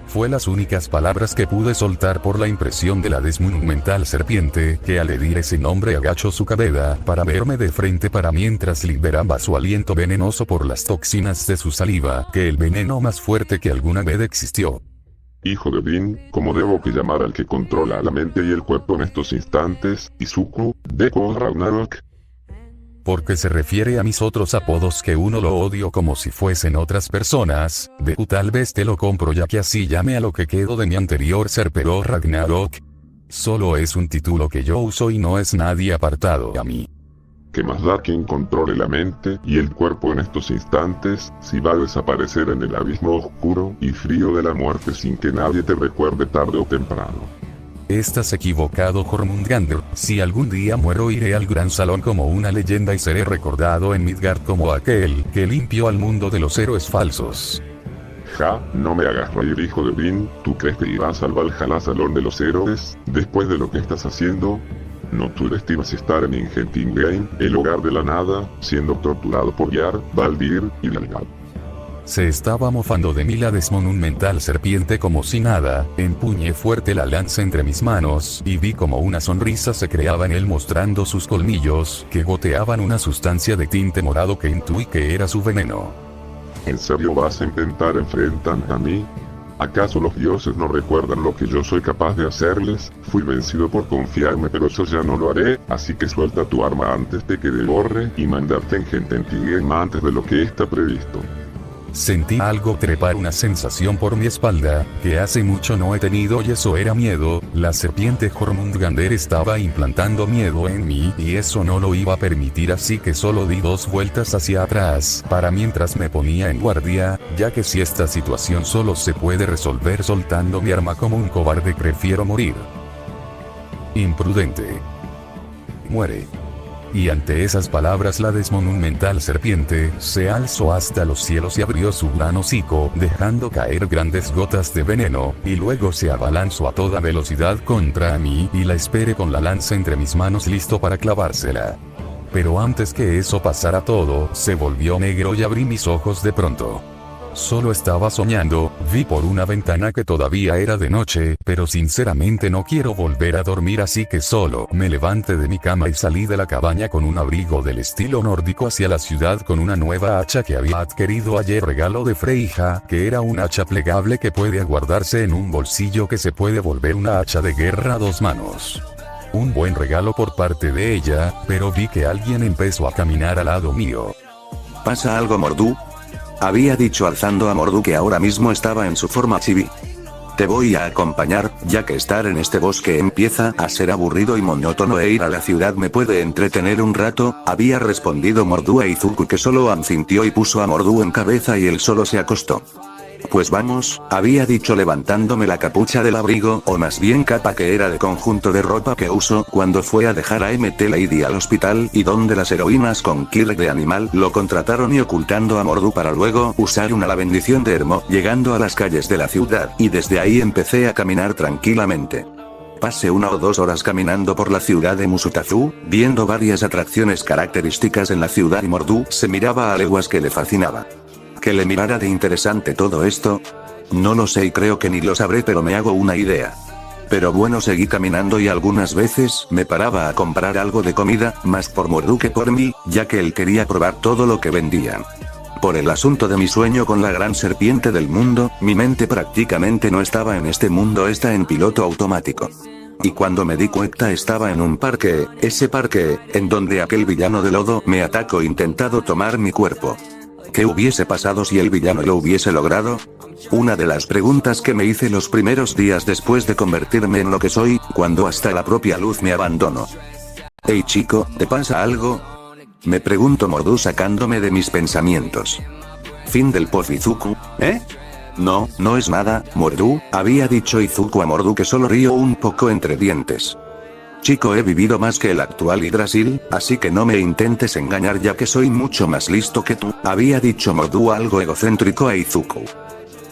Fue las únicas palabras que pude soltar por la impresión de la desmonumental serpiente, que al herir ese nombre agachó su cabeza para verme de frente para mientras liberaba su aliento venenoso por las toxinas de su saliva, que el veneno más fuerte que alguna vez existió. Hijo de Odín, ¿cómo debo que llamar al que controla la mente y el cuerpo en estos instantes? Izuku, de Thor Ragnarok. Porque se refiere a mis otros apodos que uno lo odio como si fuesen otras personas, tal vez te lo compro ya que así llame a lo que quedó de mi anterior ser, pero Ragnarok solo es un título que yo uso y no es nadie apartado a mí. ¿Qué más da quien controle la mente y el cuerpo en estos instantes, si va a desaparecer en el abismo oscuro y frío de la muerte sin que nadie te recuerde tarde o temprano? Estás equivocado, Jormungandr. Si algún día muero iré al gran salón como una leyenda y seré recordado en Midgard como aquel que limpió al mundo de los héroes falsos. Ja, no me hagas reír, hijo de Odín. ¿Tú crees que irás al Valhalla, salón de los héroes, después de lo que estás haciendo? No, tú estimas estar en Ingentingheim, el hogar de la nada, siendo torturado por Yar, Valdir y Vilgad. Se estaba mofando de mí la desmonumental serpiente como si nada, empuñé fuerte la lanza entre mis manos y vi como una sonrisa se creaba en él mostrando sus colmillos, que goteaban una sustancia de tinte morado que intuí que era su veneno. ¿En serio vas a intentar enfrentar a mí? ¿Acaso los dioses no recuerdan lo que yo soy capaz de hacerles? Fui vencido por confiarme, pero eso ya no lo haré, así que suelta tu arma antes de que devorre y mandarte en Ingentingheim antes de lo que está previsto. Sentí algo trepar, una sensación por mi espalda, que hace mucho no he tenido y eso era miedo. La serpiente Jormungandr estaba implantando miedo en mí y eso no lo iba a permitir, así que solo di 2 vueltas hacia atrás para mientras me ponía en guardia, ya que si esta situación solo se puede resolver soltando mi arma como un cobarde, prefiero morir. Imprudente. Muere. Y ante esas palabras la desmonumental serpiente se alzó hasta los cielos y abrió su gran hocico, dejando caer grandes gotas de veneno, y luego se abalanzó a toda velocidad contra mí y la esperé con la lanza entre mis manos listo para clavársela. Pero antes que eso pasara todo, se volvió negro y abrí mis ojos de pronto. Solo estaba soñando, vi por una ventana que todavía era de noche, pero sinceramente no quiero volver a dormir, así que solo me levanté de mi cama y salí de la cabaña con un abrigo del estilo nórdico hacia la ciudad con una nueva hacha que había adquirido ayer, regalo de Freyja, que era un hacha plegable que puede guardarse en un bolsillo que se puede volver una hacha de guerra a 2 manos. Un buen regalo por parte de ella, pero vi que alguien empezó a caminar al lado mío. ¿Pasa algo, Mordu? Había dicho alzando a Mordu que ahora mismo estaba en su forma chibi. Te voy a acompañar, ya que estar en este bosque empieza a ser aburrido y monótono e ir a la ciudad me puede entretener un rato, había respondido Mordu a Izuku, que solo asintió y puso a Mordu en cabeza y él solo se acostó. Pues vamos, había dicho levantándome la capucha del abrigo, o más bien capa, que era de conjunto de ropa que uso cuando fue a dejar a MT Lady al hospital y donde las heroínas con Kirk de animal lo contrataron, y ocultando a Mordu para luego usar la bendición de Hermo, llegando a las calles de la ciudad, y desde ahí empecé a caminar tranquilamente. Pasé 1 o 2 horas caminando por la ciudad de Musutazu, viendo varias atracciones características en la ciudad, y Mordu se miraba a leguas que le fascinaba. ¿Que le mirara de interesante todo esto? No lo sé y creo que ni lo sabré, pero me hago una idea. Pero bueno, seguí caminando y algunas veces me paraba a comprar algo de comida, más por Mordu que por mí, ya que él quería probar todo lo que vendían. Por el asunto de mi sueño con la gran serpiente del mundo, mi mente prácticamente no estaba en este mundo, está en piloto automático. Y cuando me di cuenta estaba en un parque, ese parque, en donde aquel villano de lodo me atacó intentado tomar mi cuerpo. ¿Qué hubiese pasado si el villano lo hubiese logrado? Una de las preguntas que me hice los primeros días después de convertirme en lo que soy, cuando hasta la propia luz me abandonó. Hey chico, ¿te pasa algo? Me preguntó Mordu sacándome de mis pensamientos. Fin del post Izuku, ¿eh? No, no es nada, Mordu, había dicho Izuku a Mordu, que solo rió un poco entre dientes. Chico, he vivido más que el actual Yggdrasil, así que no me intentes engañar ya que soy mucho más listo que tú, había dicho Mordu algo egocéntrico a Izuku.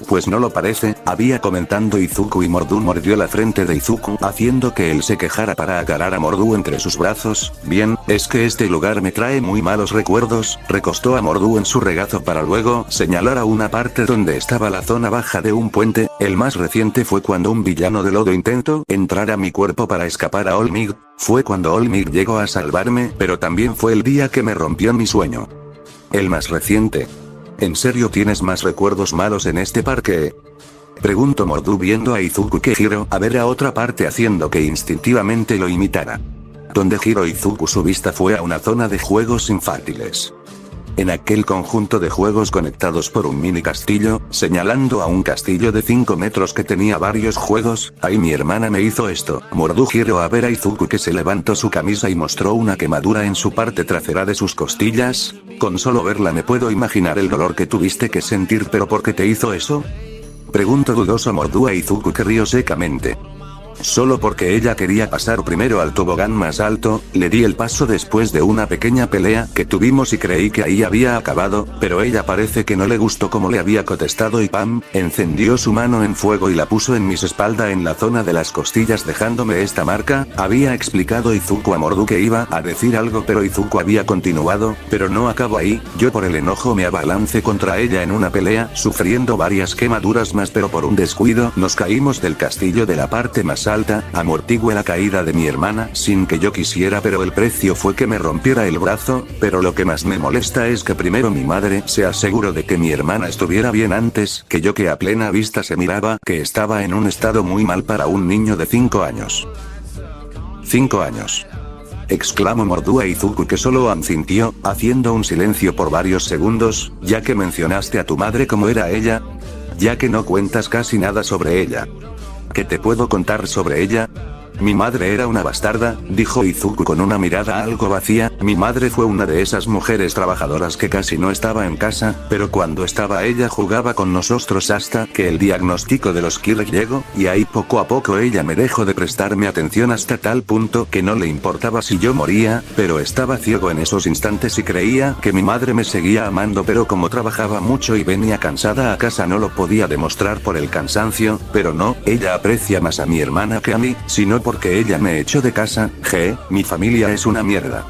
Pues no lo parece, había comentando Izuku, y Mordu mordió la frente de Izuku haciendo que él se quejara para agarrar a Mordu entre sus brazos. Bien, es que este lugar me trae muy malos recuerdos, recostó a Mordu en su regazo para luego señalar a una parte donde estaba la zona baja de un puente. El más reciente fue cuando un villano de lodo intentó entrar a mi cuerpo para escapar a Olmig, fue cuando Olmig llegó a salvarme, pero también fue el día que me rompió mi sueño. El más reciente. ¿En serio tienes más recuerdos malos en este parque? Preguntó Mordu viendo a Izuku, que giró a ver a otra parte haciendo que instintivamente lo imitara. Donde giró Izuku su vista fue a una zona de juegos infantiles. En aquel conjunto de juegos conectados por un mini castillo, señalando a un castillo de 5 metros que tenía varios juegos, ahí mi hermana me hizo esto. Mordu giró a ver a Izuku, que se levantó su camisa y mostró una quemadura en su parte trasera de sus costillas. Con solo verla me puedo imaginar el dolor que tuviste que sentir, pero ¿por qué te hizo eso? Preguntó dudoso Mordu a Izuku, que rió secamente. Solo porque ella quería pasar primero al tobogán más alto, le di el paso después de una pequeña pelea que tuvimos y creí que ahí había acabado, pero ella parece que no le gustó como le había contestado y ¡pam!, encendió su mano en fuego y la puso en mis espalda en la zona de las costillas dejándome esta marca. Había explicado Izuku a Mordu que iba a decir algo, pero Izuku había continuado, pero no acabó ahí. Yo por el enojo me abalancé contra ella en una pelea, sufriendo varias quemaduras más, pero por un descuido nos caímos del castillo de la parte más alta, amortigué la caída de mi hermana sin que yo quisiera, pero el precio fue que me rompiera el brazo. Pero lo que más me molesta es que primero mi madre se aseguró de que mi hermana estuviera bien antes que yo, que a plena vista se miraba que estaba en un estado muy mal para un niño de 5 años. 5 años. Exclamó Mordu a Izuku, que solo asintió, haciendo un silencio por varios segundos. Ya que mencionaste a tu madre, ¿cómo era ella? Ya que no cuentas casi nada sobre ella. ¿Qué te puedo contar sobre ella? Mi madre era una bastarda, dijo Izuku con una mirada algo vacía. Mi madre fue una de esas mujeres trabajadoras que casi no estaba en casa, pero cuando estaba ella jugaba con nosotros hasta que el diagnóstico de los Kirk llegó, y ahí poco a poco ella me dejó de prestarme atención hasta tal punto que no le importaba si yo moría, pero estaba ciego en esos instantes y creía que mi madre me seguía amando, pero como trabajaba mucho y venía cansada a casa no lo podía demostrar por el cansancio. Pero no, ella aprecia más a mi hermana que a mí, sino porque ella me echó de casa. Mi familia es una mierda.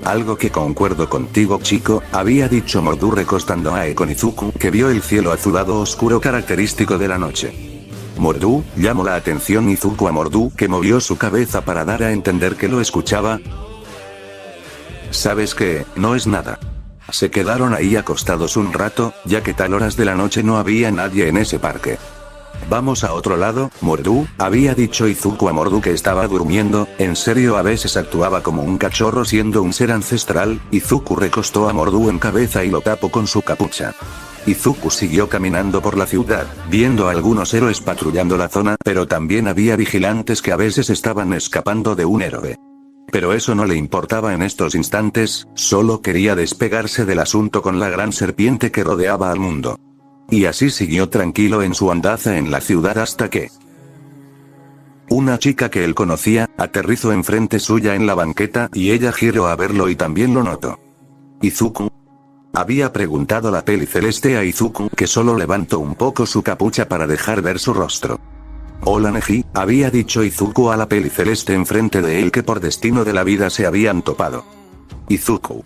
Algo que concuerdo contigo, chico, había dicho Mordu recostando a con Izuku, que vio el cielo azulado oscuro característico de la noche. Mordu, llamó la atención Izuku a Mordu, que movió su cabeza para dar a entender que lo escuchaba. ¿Sabes qué? No es nada. Se quedaron ahí acostados un rato, ya que tal horas de la noche no había nadie en ese parque. Vamos a otro lado, Mordu, había dicho Izuku a Mordu, que estaba durmiendo. En serio, a veces actuaba como un cachorro siendo un ser ancestral. Izuku recostó a Mordu en cabeza y lo tapó con su capucha. Izuku siguió caminando por la ciudad, viendo a algunos héroes patrullando la zona, pero también había vigilantes que a veces estaban escapando de un héroe. Pero eso no le importaba en estos instantes, solo quería despegarse del asunto con la gran serpiente que rodeaba al mundo. Y así siguió tranquilo en su andaza en la ciudad hasta que una chica que él conocía aterrizó enfrente suya en la banqueta, y ella giró a verlo y también lo notó. ¿Izuku? Había preguntado la peli celeste a Izuku, que solo levantó un poco su capucha para dejar ver su rostro. Hola Neji, había dicho Izuku a la peli celeste enfrente de él, que por destino de la vida se habían topado. Izuku.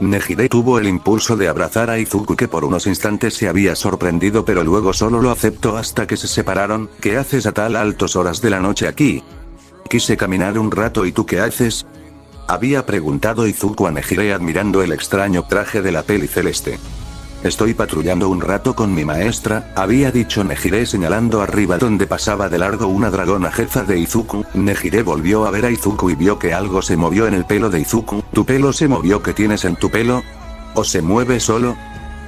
Nejire tuvo el impulso de abrazar a Izuku, que por unos instantes se había sorprendido, pero luego solo lo aceptó hasta que se separaron. ¿Qué haces a tal altas horas de la noche aquí? Quise caminar un rato. ¿Y tú qué haces? Había preguntado Izuku a Nejire admirando el extraño traje de la peli celeste. Estoy patrullando un rato con mi maestra, había dicho Nejire señalando arriba donde pasaba de largo una dragona jefa de Izuku. Nejire volvió a ver a Izuku y vio que algo se movió en el pelo de Izuku. ¿Tu pelo se movió? ¿Qué tienes en tu pelo? ¿O se mueve solo?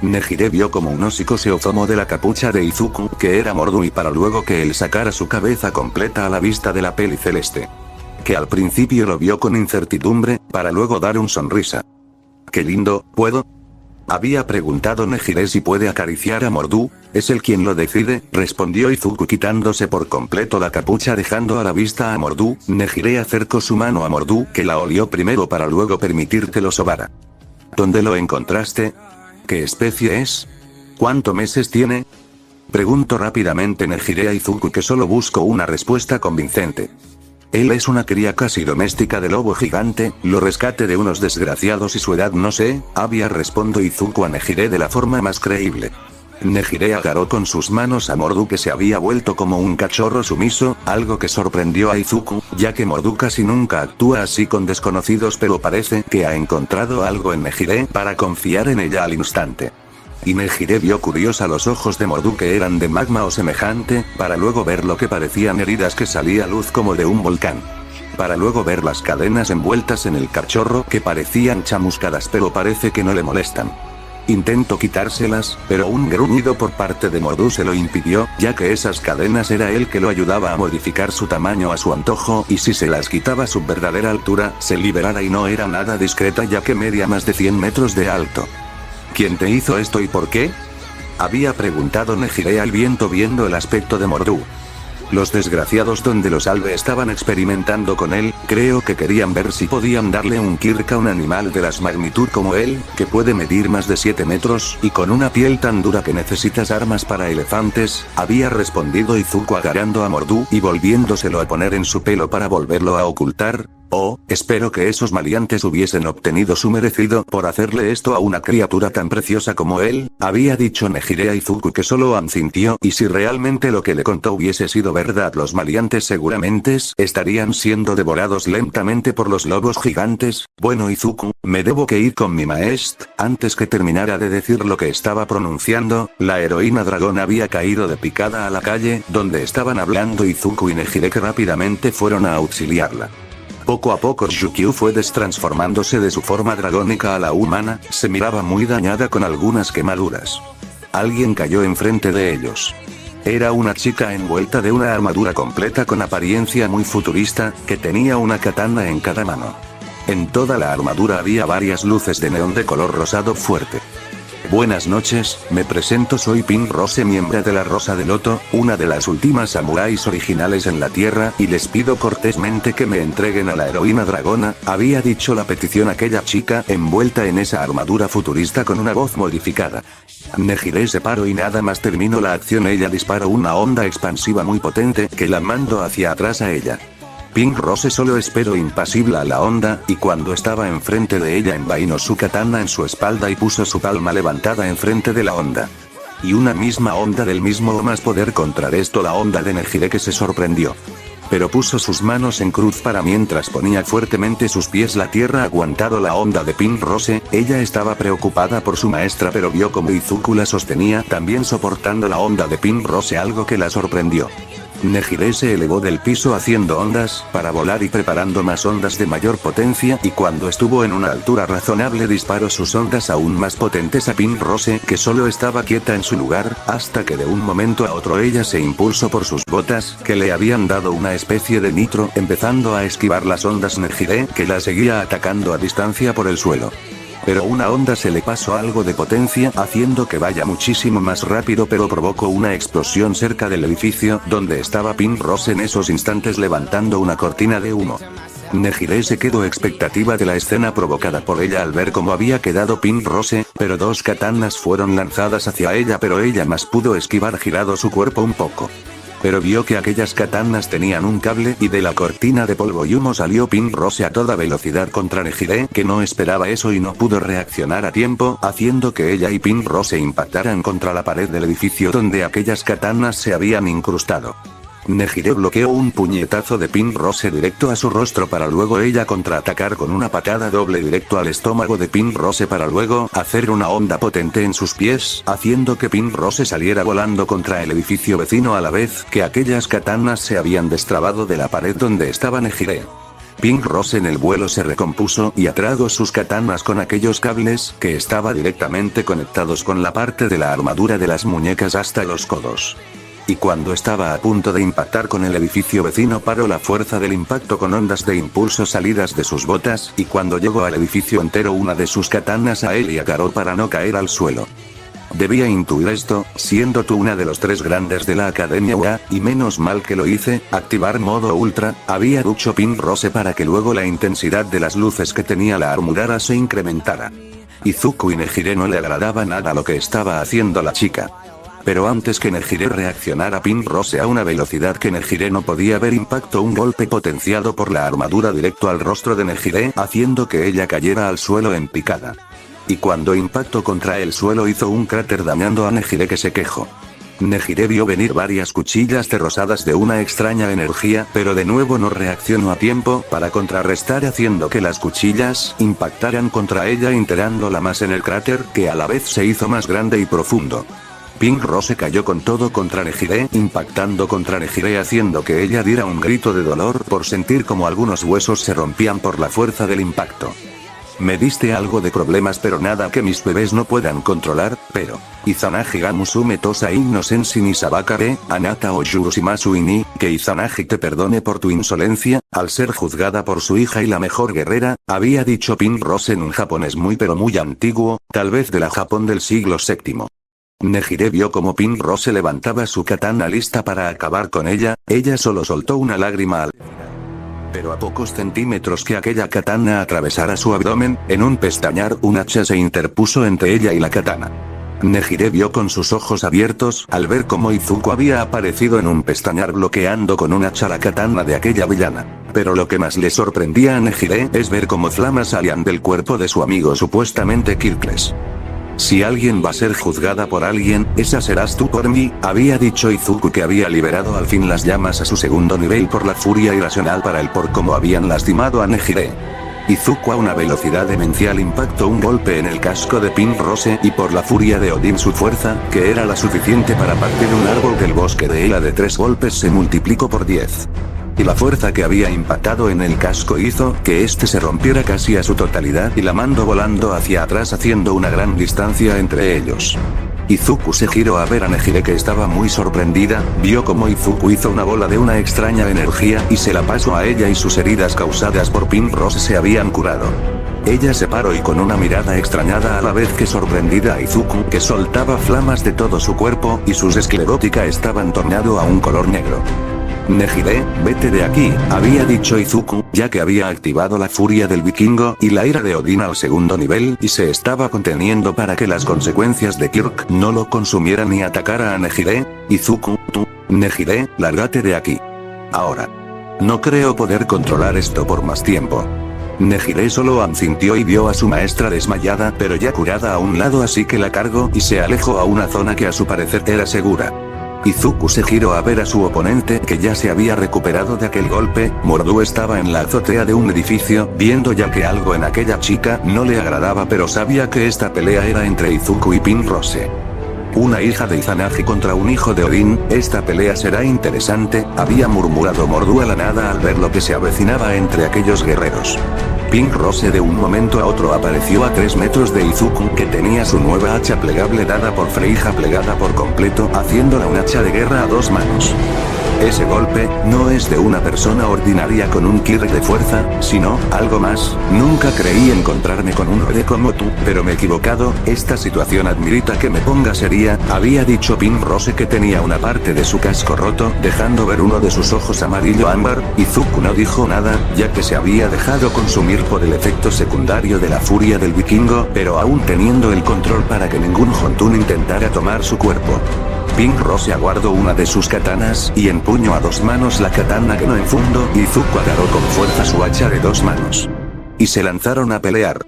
Nejire vio como un hocico se asomó de la capucha de Izuku, que era Mordu, y para luego que él sacara su cabeza completa a la vista de la peli celeste. Que al principio lo vio con incertidumbre, para luego dar un sonrisa. ¡Qué lindo! ¿Puedo? Había preguntado Nejire si puede acariciar a Mordu. Es él quien lo decide, respondió Izuku quitándose por completo la capucha dejando a la vista a Mordu. Nejire acercó su mano a Mordu, que la olió primero para luego permitir que lo sobara. ¿Dónde lo encontraste? ¿Qué especie es? ¿Cuántos meses tiene? Preguntó rápidamente Nejire a Izuku, que solo buscó una respuesta convincente. Él es una cría casi doméstica de lobo gigante, lo rescate de unos desgraciados y su edad no sé, había respondido Izuku a Nejire de la forma más creíble. Nejire agarró con sus manos a Mordu, que se había vuelto como un cachorro sumiso, algo que sorprendió a Izuku, ya que Mordu casi nunca actúa así con desconocidos, pero parece que ha encontrado algo en Nejire para confiar en ella al instante. Y Nejire vio curiosa los ojos de Mordu, que eran de magma o semejante, para luego ver lo que parecían heridas que salía luz como de un volcán. Para luego ver las cadenas envueltas en el cachorro que parecían chamuscadas, pero parece que no le molestan. Intentó quitárselas, pero un gruñido por parte de Mordu se lo impidió, ya que esas cadenas era él que lo ayudaba a modificar su tamaño a su antojo, y si se las quitaba su verdadera altura, se liberara y no era nada discreta, ya que media más de 100 metros de alto. ¿Quién te hizo esto y por qué? Había preguntado Nejire al viento viendo el aspecto de Mordu. Los desgraciados donde los Albe estaban experimentando con él, creo que querían ver si podían darle un Kirk a un animal de las magnitud como él, que puede medir más de 7 metros, y con una piel tan dura que necesitas armas para elefantes, había respondido Izuku agarrando a Mordu y volviéndoselo a poner en su pelo para volverlo a ocultar. Oh, espero que esos maleantes hubiesen obtenido su merecido por hacerle esto a una criatura tan preciosa como él, había dicho Nejire a Izuku, que solo asintió, y si realmente lo que le contó hubiese sido verdad, los maleantes seguramente estarían siendo devorados lentamente por los lobos gigantes. Bueno Izuku, me debo que ir con mi maestro. Antes que terminara de decir lo que estaba pronunciando, la heroína dragón había caído de picada a la calle, donde estaban hablando Izuku y Nejire, que rápidamente fueron a auxiliarla. Poco a poco Ryukyu fue destransformándose de su forma dragónica a la humana, se miraba muy dañada con algunas quemaduras. Alguien cayó enfrente de ellos. Era una chica envuelta de una armadura completa con apariencia muy futurista, que tenía una katana en cada mano. En toda la armadura había varias luces de neón de color rosado fuerte. Buenas noches, me presento, soy Pink Rose, miembro de la Rosa de Loto, una de las últimas samuráis originales en la tierra, y les pido cortésmente que me entreguen a la heroína dragona, había dicho la petición aquella chica envuelta en esa armadura futurista con una voz modificada. Nejire se paró y nada más terminó la acción ella disparó una onda expansiva muy potente que la mandó hacia atrás a ella. Pink Rose solo esperó impasible a la onda, y cuando estaba enfrente de ella envainó su katana en su espalda y puso su palma levantada enfrente de la onda. Y una misma onda del mismo o más poder contrarrestó la onda de Nejire, que se sorprendió. Pero puso sus manos en cruz para mientras ponía fuertemente sus pies la tierra aguantado la onda de Pink Rose. Ella estaba preocupada por su maestra, pero vio como Izuku la sostenía también soportando la onda de Pink Rose, algo que la sorprendió. Nejire se elevó del piso haciendo ondas para volar y preparando más ondas de mayor potencia, y cuando estuvo en una altura razonable disparó sus ondas aún más potentes a Pink Rose, que solo estaba quieta en su lugar, hasta que de un momento a otro ella se impulsó por sus botas, que le habían dado una especie de nitro, empezando a esquivar las ondas Nejire, que la seguía atacando a distancia por el suelo. Pero una onda se le pasó algo de potencia, haciendo que vaya muchísimo más rápido, pero provocó una explosión cerca del edificio donde estaba Pink Rose en esos instantes levantando una cortina de humo. Nejire se quedó expectativa de la escena provocada por ella al ver cómo había quedado Pink Rose, pero dos katanas fueron lanzadas hacia ella, pero ella más pudo esquivar girado su cuerpo un poco. pero vio que aquellas katanas tenían un cable y de la cortina de polvo y humo salió Pink Rose a toda velocidad contra Nejire, que no esperaba eso y no pudo reaccionar a tiempo, haciendo que ella y Pink Rose impactaran contra la pared del edificio donde aquellas katanas se habían incrustado. Nejire bloqueó un puñetazo de Pink Rose directo a su rostro para luego ella contraatacar con una patada doble directo al estómago de Pink Rose para luego hacer una onda potente en sus pies, haciendo que Pink Rose saliera volando contra el edificio vecino a la vez que aquellas katanas se habían destrabado de la pared donde estaba Nejire. Pink Rose en el vuelo se recompuso y atrajo sus katanas con aquellos cables que estaba directamente conectados con la parte de la armadura de las muñecas hasta los codos. Y cuando estaba a punto de impactar con el edificio vecino paró la fuerza del impacto con ondas de impulso salidas de sus botas, y cuando llegó al edificio entero una de sus katanas a él y agarró para no caer al suelo. Debía intuir esto, siendo tú una de los 3 grandes de la Academia UA, y menos mal que lo hice, activar modo ultra, había dicho Pink Rose para que luego la intensidad de las luces que tenía la armadura se incrementara. Izuku y Nejire no le agradaba nada lo que estaba haciendo la chica. Pero antes que Nejire reaccionara Pink Rose a una velocidad que Nejire no podía ver impactó un golpe potenciado por la armadura directo al rostro de Nejire, haciendo que ella cayera al suelo en picada. Y cuando impactó contra el suelo hizo un cráter dañando a Nejire que se quejó. Nejire vio venir varias cuchillas rosadas de una extraña energía, pero de nuevo no reaccionó a tiempo para contrarrestar haciendo que las cuchillas impactaran contra ella enterándola más en el cráter que a la vez se hizo más grande y profundo. Pink Rose cayó con todo contra Nejire, impactando contra Nejire haciendo que ella diera un grito de dolor por sentir como algunos huesos se rompían por la fuerza del impacto. Me diste algo de problemas pero nada que mis bebés no puedan controlar, pero... Izanagi ga musume tosai no senshi ni sabakare, anata o yurushimasu ni, que Izanagi te perdone por tu insolencia, al ser juzgada por su hija y la mejor guerrera, había dicho Pink Rose en un japonés muy pero muy antiguo, tal vez de la Japón del siglo VII. Nejire vio como Pink Rose levantaba su katana lista para acabar con ella, ella solo soltó una lágrima al pero a pocos centímetros que aquella katana atravesara su abdomen, en un pestañear un hacha se interpuso entre ella y la katana. Nejire vio con sus ojos abiertos al ver cómo Izuku había aparecido en un pestañear bloqueando con un hacha la katana de aquella villana. Pero lo que más le sorprendía a Nejire es ver cómo flamas salían del cuerpo de su amigo supuestamente Kirkles. Si alguien va a ser juzgada por alguien, esa serás tú por mí, había dicho Izuku que había liberado al fin las llamas a su segundo nivel por la furia irracional para él por cómo habían lastimado a Nejire. Izuku a una velocidad demencial impactó un golpe en el casco de Pink Rose y por la furia de Odin su fuerza, que era la suficiente para partir un árbol del bosque de Ela de 3 golpes se multiplicó por 10. Y la fuerza que había impactado en el casco hizo que este se rompiera casi a su totalidad y la mandó volando hacia atrás haciendo una gran distancia entre ellos. Izuku se giró a ver a Nejire que estaba muy sorprendida, vio como Izuku hizo una bola de una extraña energía y se la pasó a ella y sus heridas causadas por Pink Rose se habían curado. Ella se paró y con una mirada extrañada a la vez que sorprendida a Izuku que soltaba flamas de todo su cuerpo y sus esclerótica estaban tornado a un color negro. Nejire, vete de aquí, había dicho Izuku, ya que había activado la furia del vikingo y la ira de Odin al segundo nivel y se estaba conteniendo para que las consecuencias de Kirk no lo consumieran ni atacara a Nejire. Izuku, tú, Nejire, lárgate de aquí. Ahora. No creo poder controlar esto por más tiempo. Nejire solo asintió y vio a su maestra desmayada pero ya curada a un lado así que la cargó y se alejó a una zona que a su parecer era segura. Izuku se giró a ver a su oponente que ya se había recuperado de aquel golpe, Mordu estaba en la azotea de un edificio, viendo ya que algo en aquella chica no le agradaba pero sabía que esta pelea era entre Izuku y Pink Rose. Una hija de Izanagi contra un hijo de Odin, esta pelea será interesante, había murmurado Mordu a la nada al ver lo que se avecinaba entre aquellos guerreros. Pink Rose de un momento a otro apareció a 3 metros de Izuku que tenía su nueva hacha plegable dada por Freija plegada por completo haciéndola un hacha de guerra a 2 manos. Ese golpe, no es de una persona ordinaria con un Kirk de fuerza, sino, algo más, nunca creí encontrarme con un Ode como tú, pero me he equivocado, esta situación admirita que me ponga seria, había dicho Pink Rose que tenía una parte de su casco roto, dejando ver uno de sus ojos amarillo ámbar, Izuku no dijo nada, ya que se había dejado consumir por el efecto secundario de la furia del vikingo, pero aún teniendo el control para que ningún Hontun intentara tomar su cuerpo. Pink Rose aguardó una de sus katanas y empuñó a dos manos la katana que no enfundo. Izuku agarró con fuerza su hacha de dos manos. Y se lanzaron a pelear.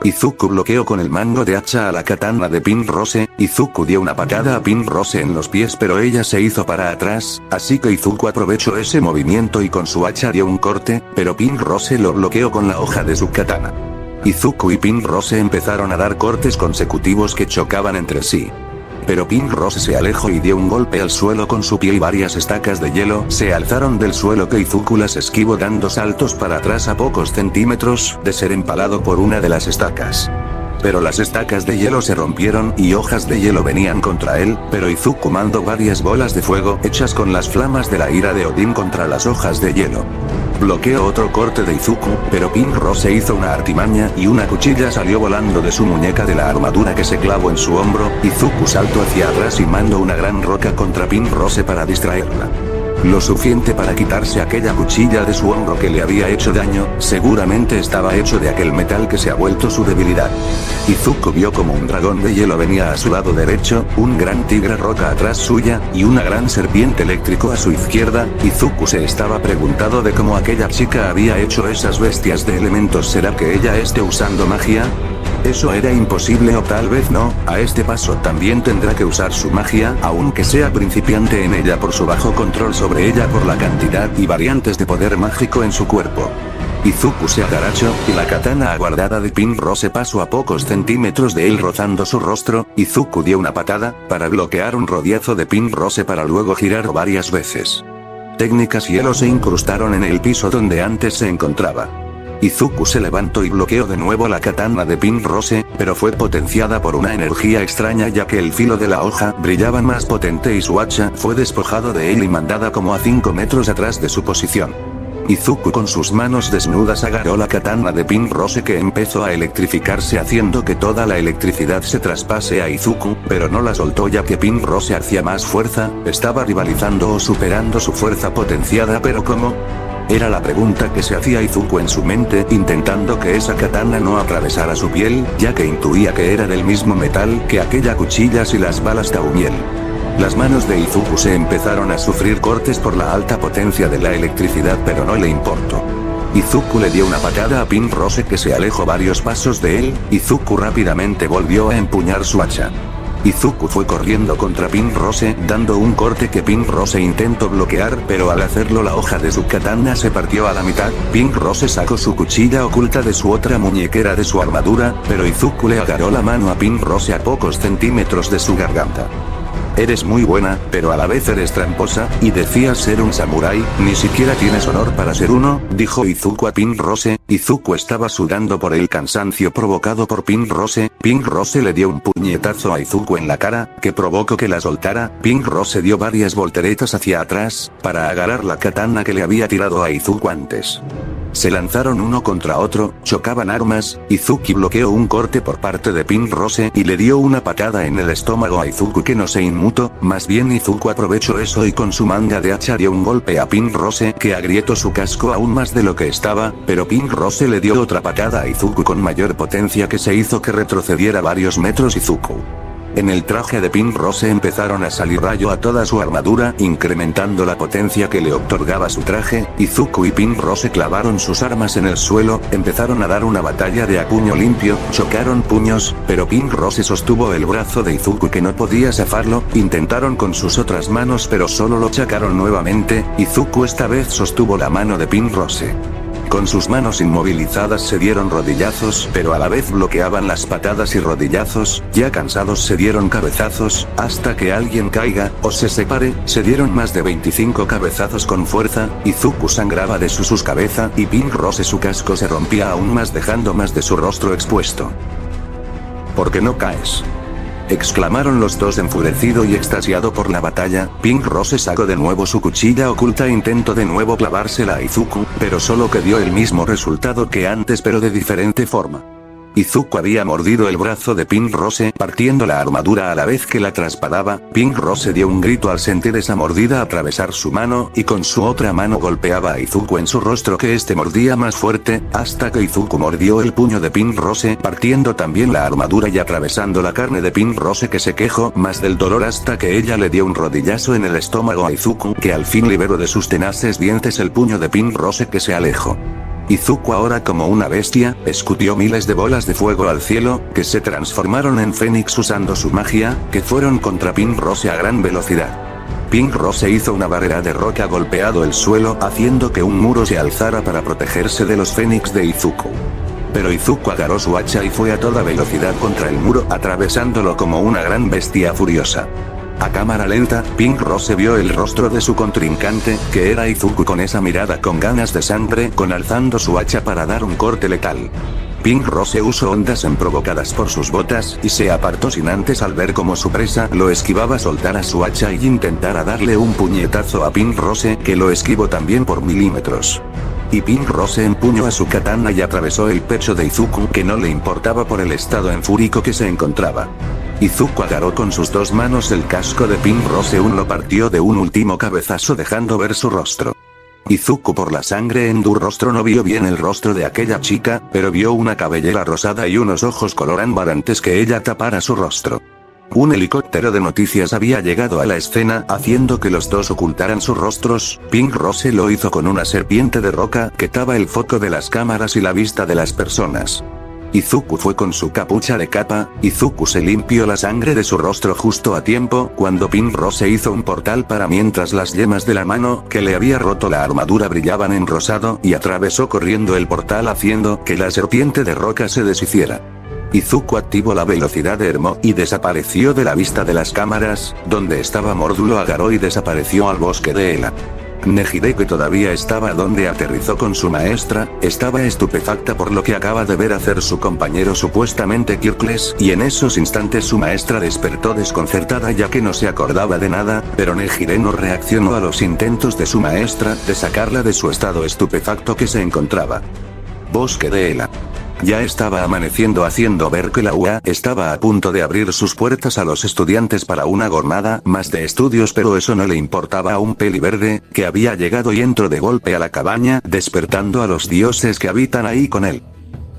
Izuku bloqueó con el mango de hacha a la katana de Pink Rose. Izuku dio una patada a Pink Rose en los pies, pero ella se hizo para atrás, así que Izuku aprovechó ese movimiento y con su hacha dio un corte, pero Pink Rose lo bloqueó con la hoja de su katana. Izuku y Pink Rose empezaron a dar cortes consecutivos que chocaban entre sí. Pero Pink Rose se alejó y dio un golpe al suelo con su pie y varias estacas de hielo se alzaron del suelo que Izuku las esquivó dando saltos para atrás a pocos centímetros de ser empalado por una de las estacas. Pero las estacas de hielo se rompieron y hojas de hielo venían contra él, pero Izuku mandó varias bolas de fuego hechas con las flamas de la ira de Odín contra las hojas de hielo. Bloqueó otro corte de Izuku, pero Pink Rose hizo una artimaña y una cuchilla salió volando de su muñeca de la armadura que se clavó en su hombro. Izuku saltó hacia atrás y mandó una gran roca contra Pink Rose para distraerla. Lo suficiente para quitarse aquella cuchilla de su hombro que le había hecho daño, seguramente estaba hecho de aquel metal que se ha vuelto su debilidad. Izuku vio como un dragón de hielo venía a su lado derecho, un gran tigre roca atrás suya, y una gran serpiente eléctrico a su izquierda. Izuku se estaba preguntando de cómo aquella chica había hecho esas bestias de elementos. ¿Será que ella esté usando magia? Eso era imposible o tal vez no, a este paso también tendrá que usar su magia, aunque sea principiante en ella por su bajo control sobre ella por la cantidad y variantes de poder mágico en su cuerpo. Izuku se agachó, y la katana aguardada de Pink Rose pasó a pocos centímetros de él rozando su rostro. Izuku dio una patada, para bloquear un rodeazo de Pink Rose para luego girar varias veces. Técnicas hielo se incrustaron en el piso donde antes se encontraba. Izuku se levantó y bloqueó de nuevo la katana de Pink Rose, pero fue potenciada por una energía extraña ya que el filo de la hoja brillaba más potente y su hacha fue despojado de él y mandada como a 5 metros atrás de su posición. Izuku con sus manos desnudas agarró la katana de Pink Rose que empezó a electrificarse haciendo que toda la electricidad se traspase a Izuku, pero no la soltó ya que Pink Rose hacía más fuerza, estaba rivalizando o superando su fuerza potenciada, pero ¿cómo? Era la pregunta que se hacía Izuku en su mente, intentando que esa katana no atravesara su piel, ya que intuía que era del mismo metal que aquella cuchilla y las balas Taumiel. Las manos de Izuku se empezaron a sufrir cortes por la alta potencia de la electricidad, pero no le importó. Izuku le dio una patada a Pink Rose que se alejó varios pasos de él. Izuku rápidamente volvió a empuñar su hacha. Izuku fue corriendo contra Pink Rose dando un corte que Pink Rose intentó bloquear, pero al hacerlo la hoja de su katana se partió a la mitad. Pink Rose sacó su cuchilla oculta de su otra muñequera de su armadura, pero Izuku le agarró la mano a Pink Rose a pocos centímetros de su garganta. Eres muy buena, pero a la vez eres tramposa, y decías ser un samurái, ni siquiera tienes honor para ser uno, dijo Izuku a Pink Rose. Izuku estaba sudando por el cansancio provocado por Pink Rose. Pink Rose le dio un puñetazo a Izuku en la cara, que provocó que la soltara. Pink Rose dio varias volteretas hacia atrás, para agarrar la katana que le había tirado a Izuku antes. Se lanzaron uno contra otro, chocaban armas. Izuku bloqueó un corte por parte de Pink Rose y le dio una patada en el estómago a Izuku que no se inmutó, más bien Izuku aprovechó eso y con su manga de hacha dio un golpe a Pink Rose que agrietó su casco aún más de lo que estaba, pero Pink Rose le dio otra patada a Izuku con mayor potencia que se hizo que retrocediera varios metros Izuku. En el traje de Pink Rose empezaron a salir rayos a toda su armadura, incrementando la potencia que le otorgaba su traje. Izuku y Pink Rose clavaron sus armas en el suelo, empezaron a dar una batalla de a puño limpio, chocaron puños, pero Pink Rose sostuvo el brazo de Izuku que no podía zafarlo, intentaron con sus otras manos pero solo lo chocaron nuevamente. Izuku esta vez sostuvo la mano de Pink Rose. Con sus manos inmovilizadas se dieron rodillazos, pero a la vez bloqueaban las patadas y rodillazos. Ya cansados se dieron cabezazos, hasta que alguien caiga, o se separe. Se dieron más de 25 cabezazos con fuerza. Izuku sangraba de su cabeza, y Pink Rose su casco se rompía aún más dejando más de su rostro expuesto. ¿Por qué no caes?, exclamaron los dos enfurecido y extasiado por la batalla. Pink Rose sacó de nuevo su cuchilla oculta e intentó de nuevo clavársela a Izuku, pero solo que dio el mismo resultado que antes pero de diferente forma. Izuku había mordido el brazo de Pink Rose, partiendo la armadura a la vez que la traspadaba. Pink Rose dio un grito al sentir esa mordida atravesar su mano, y con su otra mano golpeaba a Izuku en su rostro que este mordía más fuerte, hasta que Izuku mordió el puño de Pink Rose, partiendo también la armadura y atravesando la carne de Pink Rose, que se quejó más del dolor hasta que ella le dio un rodillazo en el estómago a Izuku, que al fin liberó de sus tenaces dientes el puño de Pink Rose, que se alejó. Izuku, ahora como una bestia, escupió miles de bolas de fuego al cielo, que se transformaron en fénix usando su magia, que fueron contra Pink Rose a gran velocidad. Pink Rose hizo una barrera de roca golpeado el suelo, haciendo que un muro se alzara para protegerse de los fénix de Izuku. Pero Izuku agarró su hacha y fue a toda velocidad contra el muro, atravesándolo como una gran bestia furiosa. A cámara lenta, Pink Rose vio el rostro de su contrincante, que era Izuku, con esa mirada con ganas de sangre, con alzando su hacha para dar un corte letal. Pink Rose usó ondas provocadas por sus botas, y se apartó sin antes al ver cómo su presa lo esquivaba soltara su hacha y intentara darle un puñetazo a Pink Rose, que lo esquivó también por milímetros. Y Pink Rose empuñó a su katana y atravesó el pecho de Izuku, que no le importaba por el estado enfúrico que se encontraba. Izuku agarró con sus dos manos el casco de Pink Rose, lo partió de un último cabezazo dejando ver su rostro. Izuku, por la sangre en su rostro, no vio bien el rostro de aquella chica, pero vio una cabellera rosada y unos ojos color ámbar antes que ella tapara su rostro. Un helicóptero de noticias había llegado a la escena, haciendo que los dos ocultaran sus rostros. Pink Rose lo hizo con una serpiente de roca, que tapa el foco de las cámaras y la vista de las personas. Izuku fue con su capucha de capa. Izuku se limpió la sangre de su rostro justo a tiempo, cuando Pink Rose hizo un portal para mientras las yemas de la mano, que le había roto la armadura, brillaban en rosado, y atravesó corriendo el portal haciendo que la serpiente de roca se deshiciera. Izuku activó la velocidad de Hermo, y desapareció de la vista de las cámaras. Donde estaba Mordu lo agarró y desapareció al bosque de Ela. Nejire, que todavía estaba donde aterrizó con su maestra, estaba estupefacta por lo que acaba de ver hacer su compañero supuestamente Kirkles, y en esos instantes su maestra despertó desconcertada ya que no se acordaba de nada, pero Nejire no reaccionó a los intentos de su maestra de sacarla de su estado estupefacto que se encontraba. Bosque de Ela. Ya estaba amaneciendo, haciendo ver que la UA estaba a punto de abrir sus puertas a los estudiantes para una jornada más de estudios, pero eso no le importaba a un peli verde, que había llegado y entró de golpe a la cabaña, despertando a los dioses que habitan ahí con él.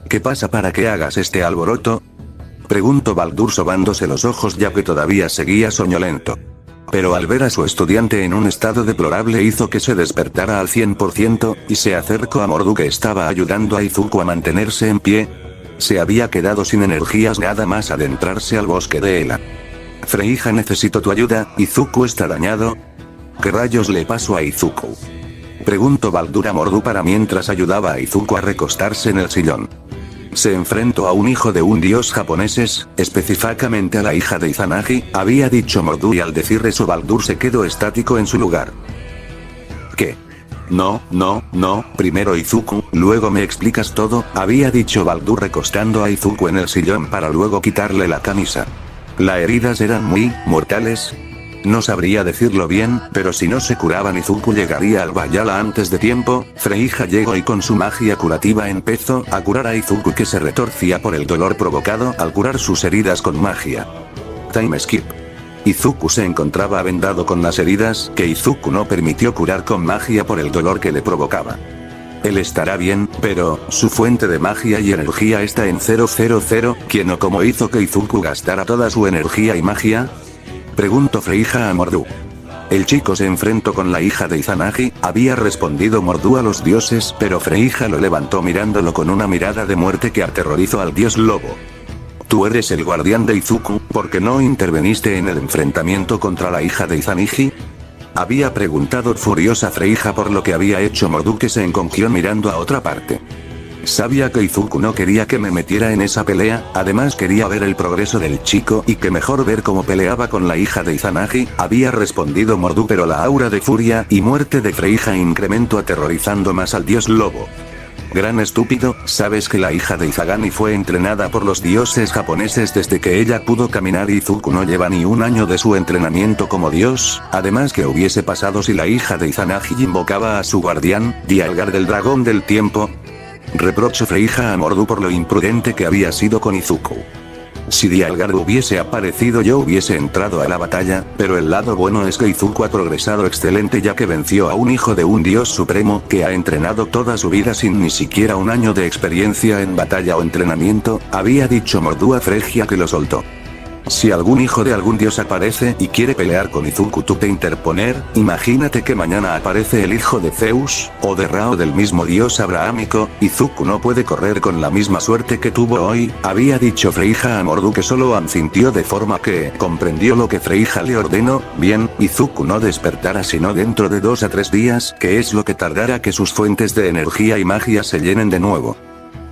¿Qué pasa para que hagas este alboroto?, preguntó Baldur sobándose los ojos ya que todavía seguía soñolento. Pero al ver a su estudiante en un estado deplorable hizo que se despertara al 100%, y se acercó a Mordu, que estaba ayudando a Izuku a mantenerse en pie. Se había quedado sin energías nada más adentrarse al bosque de Ela. Freija, necesito tu ayuda, Izuku está dañado. ¿Qué rayos le pasó a Izuku?, preguntó Baldur a Mordu para mientras ayudaba a Izuku a recostarse en el sillón. Se enfrentó a un hijo de un dios japoneses, específicamente a la hija de Izanagi, había dicho Mordu, y al decir eso Baldur se quedó estático en su lugar. ¿Qué? No, primero Izuku, luego me explicas todo, había dicho Baldur recostando a Izuku en el sillón para luego quitarle la camisa. Las heridas eran muy mortales. No sabría decirlo bien, pero si no se curaban Izuku llegaría al Valhalla antes de tiempo. Freija llegó y con su magia curativa empezó a curar a Izuku, que se retorcía por el dolor provocado al curar sus heridas con magia. Time skip. Izuku se encontraba vendado con las heridas, que Izuku no permitió curar con magia por el dolor que le provocaba. Él estará bien, pero su fuente de magia y energía está en 000. ¿Quién o cómo hizo que Izuku gastara toda su energía y magia?, preguntó Freija a Mordu. El chico se enfrentó con la hija de Izanagi, había respondido Mordu a los dioses, pero Freija lo levantó mirándolo con una mirada de muerte que aterrorizó al dios lobo. Tú eres el guardián de Izuku, ¿por qué no interveniste en el enfrentamiento contra la hija de Izanagi?, había preguntado furiosa Freija por lo que había hecho Mordu, que se encogió mirando a otra parte. Sabía que Izuku no quería que me metiera en esa pelea, además quería ver el progreso del chico y que mejor ver cómo peleaba con la hija de Izanagi, había respondido Mordu, pero la aura de furia y muerte de Freija incrementó aterrorizando más al dios lobo. Gran estúpido, ¿sabes que la hija de Izagami fue entrenada por los dioses japoneses desde que ella pudo caminar? Izuku no lleva ni un año de su entrenamiento como dios, además ¿qué hubiese pasado si la hija de Izanagi invocaba a su guardián, Dialgar del dragón del tiempo? Reprochó Freyja a Mordu por lo imprudente que había sido con Izuku. Si Dialgar hubiese aparecido yo hubiese entrado a la batalla, pero el lado bueno es que Izuku ha progresado excelente ya que venció a un hijo de un dios supremo que ha entrenado toda su vida sin ni siquiera un año de experiencia en batalla o entrenamiento, había dicho Mordu a Fregia que lo soltó. Si algún hijo de algún dios aparece y quiere pelear con Izuku tú te interponer, imagínate que mañana aparece el hijo de Zeus, o de Ra o del mismo dios abrahámico, Izuku no puede correr con la misma suerte que tuvo hoy, había dicho Freyja a Mordu que solo asintió de forma que comprendió lo que Freyja le ordenó, bien, Izuku no despertará sino dentro de 2 a 3 días, que es lo que tardará que sus fuentes de energía y magia se llenen de nuevo.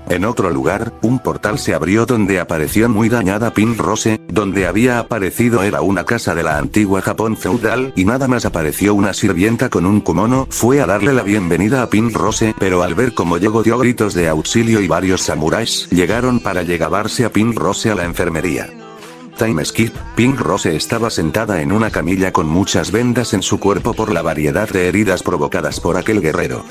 En otro lugar, un portal se abrió donde apareció muy dañada Pink Rose, donde había aparecido era una casa de la antigua Japón feudal y nada más apareció una sirvienta con un kimono, fue a darle la bienvenida a Pink Rose, pero al ver cómo llegó dio gritos de auxilio y varios samuráis llegaron para llevarse a Pink Rose a la enfermería. Time skip, Pink Rose estaba sentada en una camilla con muchas vendas en su cuerpo por la variedad de heridas provocadas por aquel guerrero.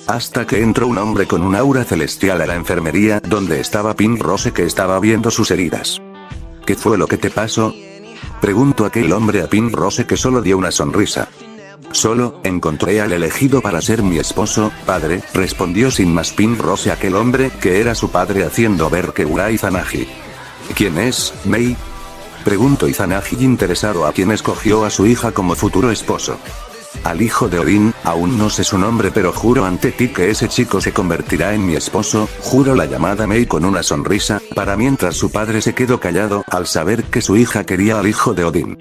Hasta que entró un hombre con un aura celestial a la enfermería donde estaba Pink Rose que estaba viendo sus heridas. ¿Qué fue lo que te pasó? Preguntó aquel hombre a Pink Rose que solo dio una sonrisa. Solo encontré al elegido para ser mi esposo, padre, respondió sin más Pink Rose a aquel hombre que era su padre haciendo ver que Ura Izanagi. ¿Quién es, Mei? Preguntó Izanagi interesado a quien escogió a su hija como futuro esposo. Al hijo de Odín, aún no sé su nombre pero juro ante ti que ese chico se convertirá en mi esposo, juro la llamada Mei con una sonrisa, para mientras su padre se quedó callado al saber que su hija quería al hijo de Odín.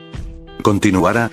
Continuará,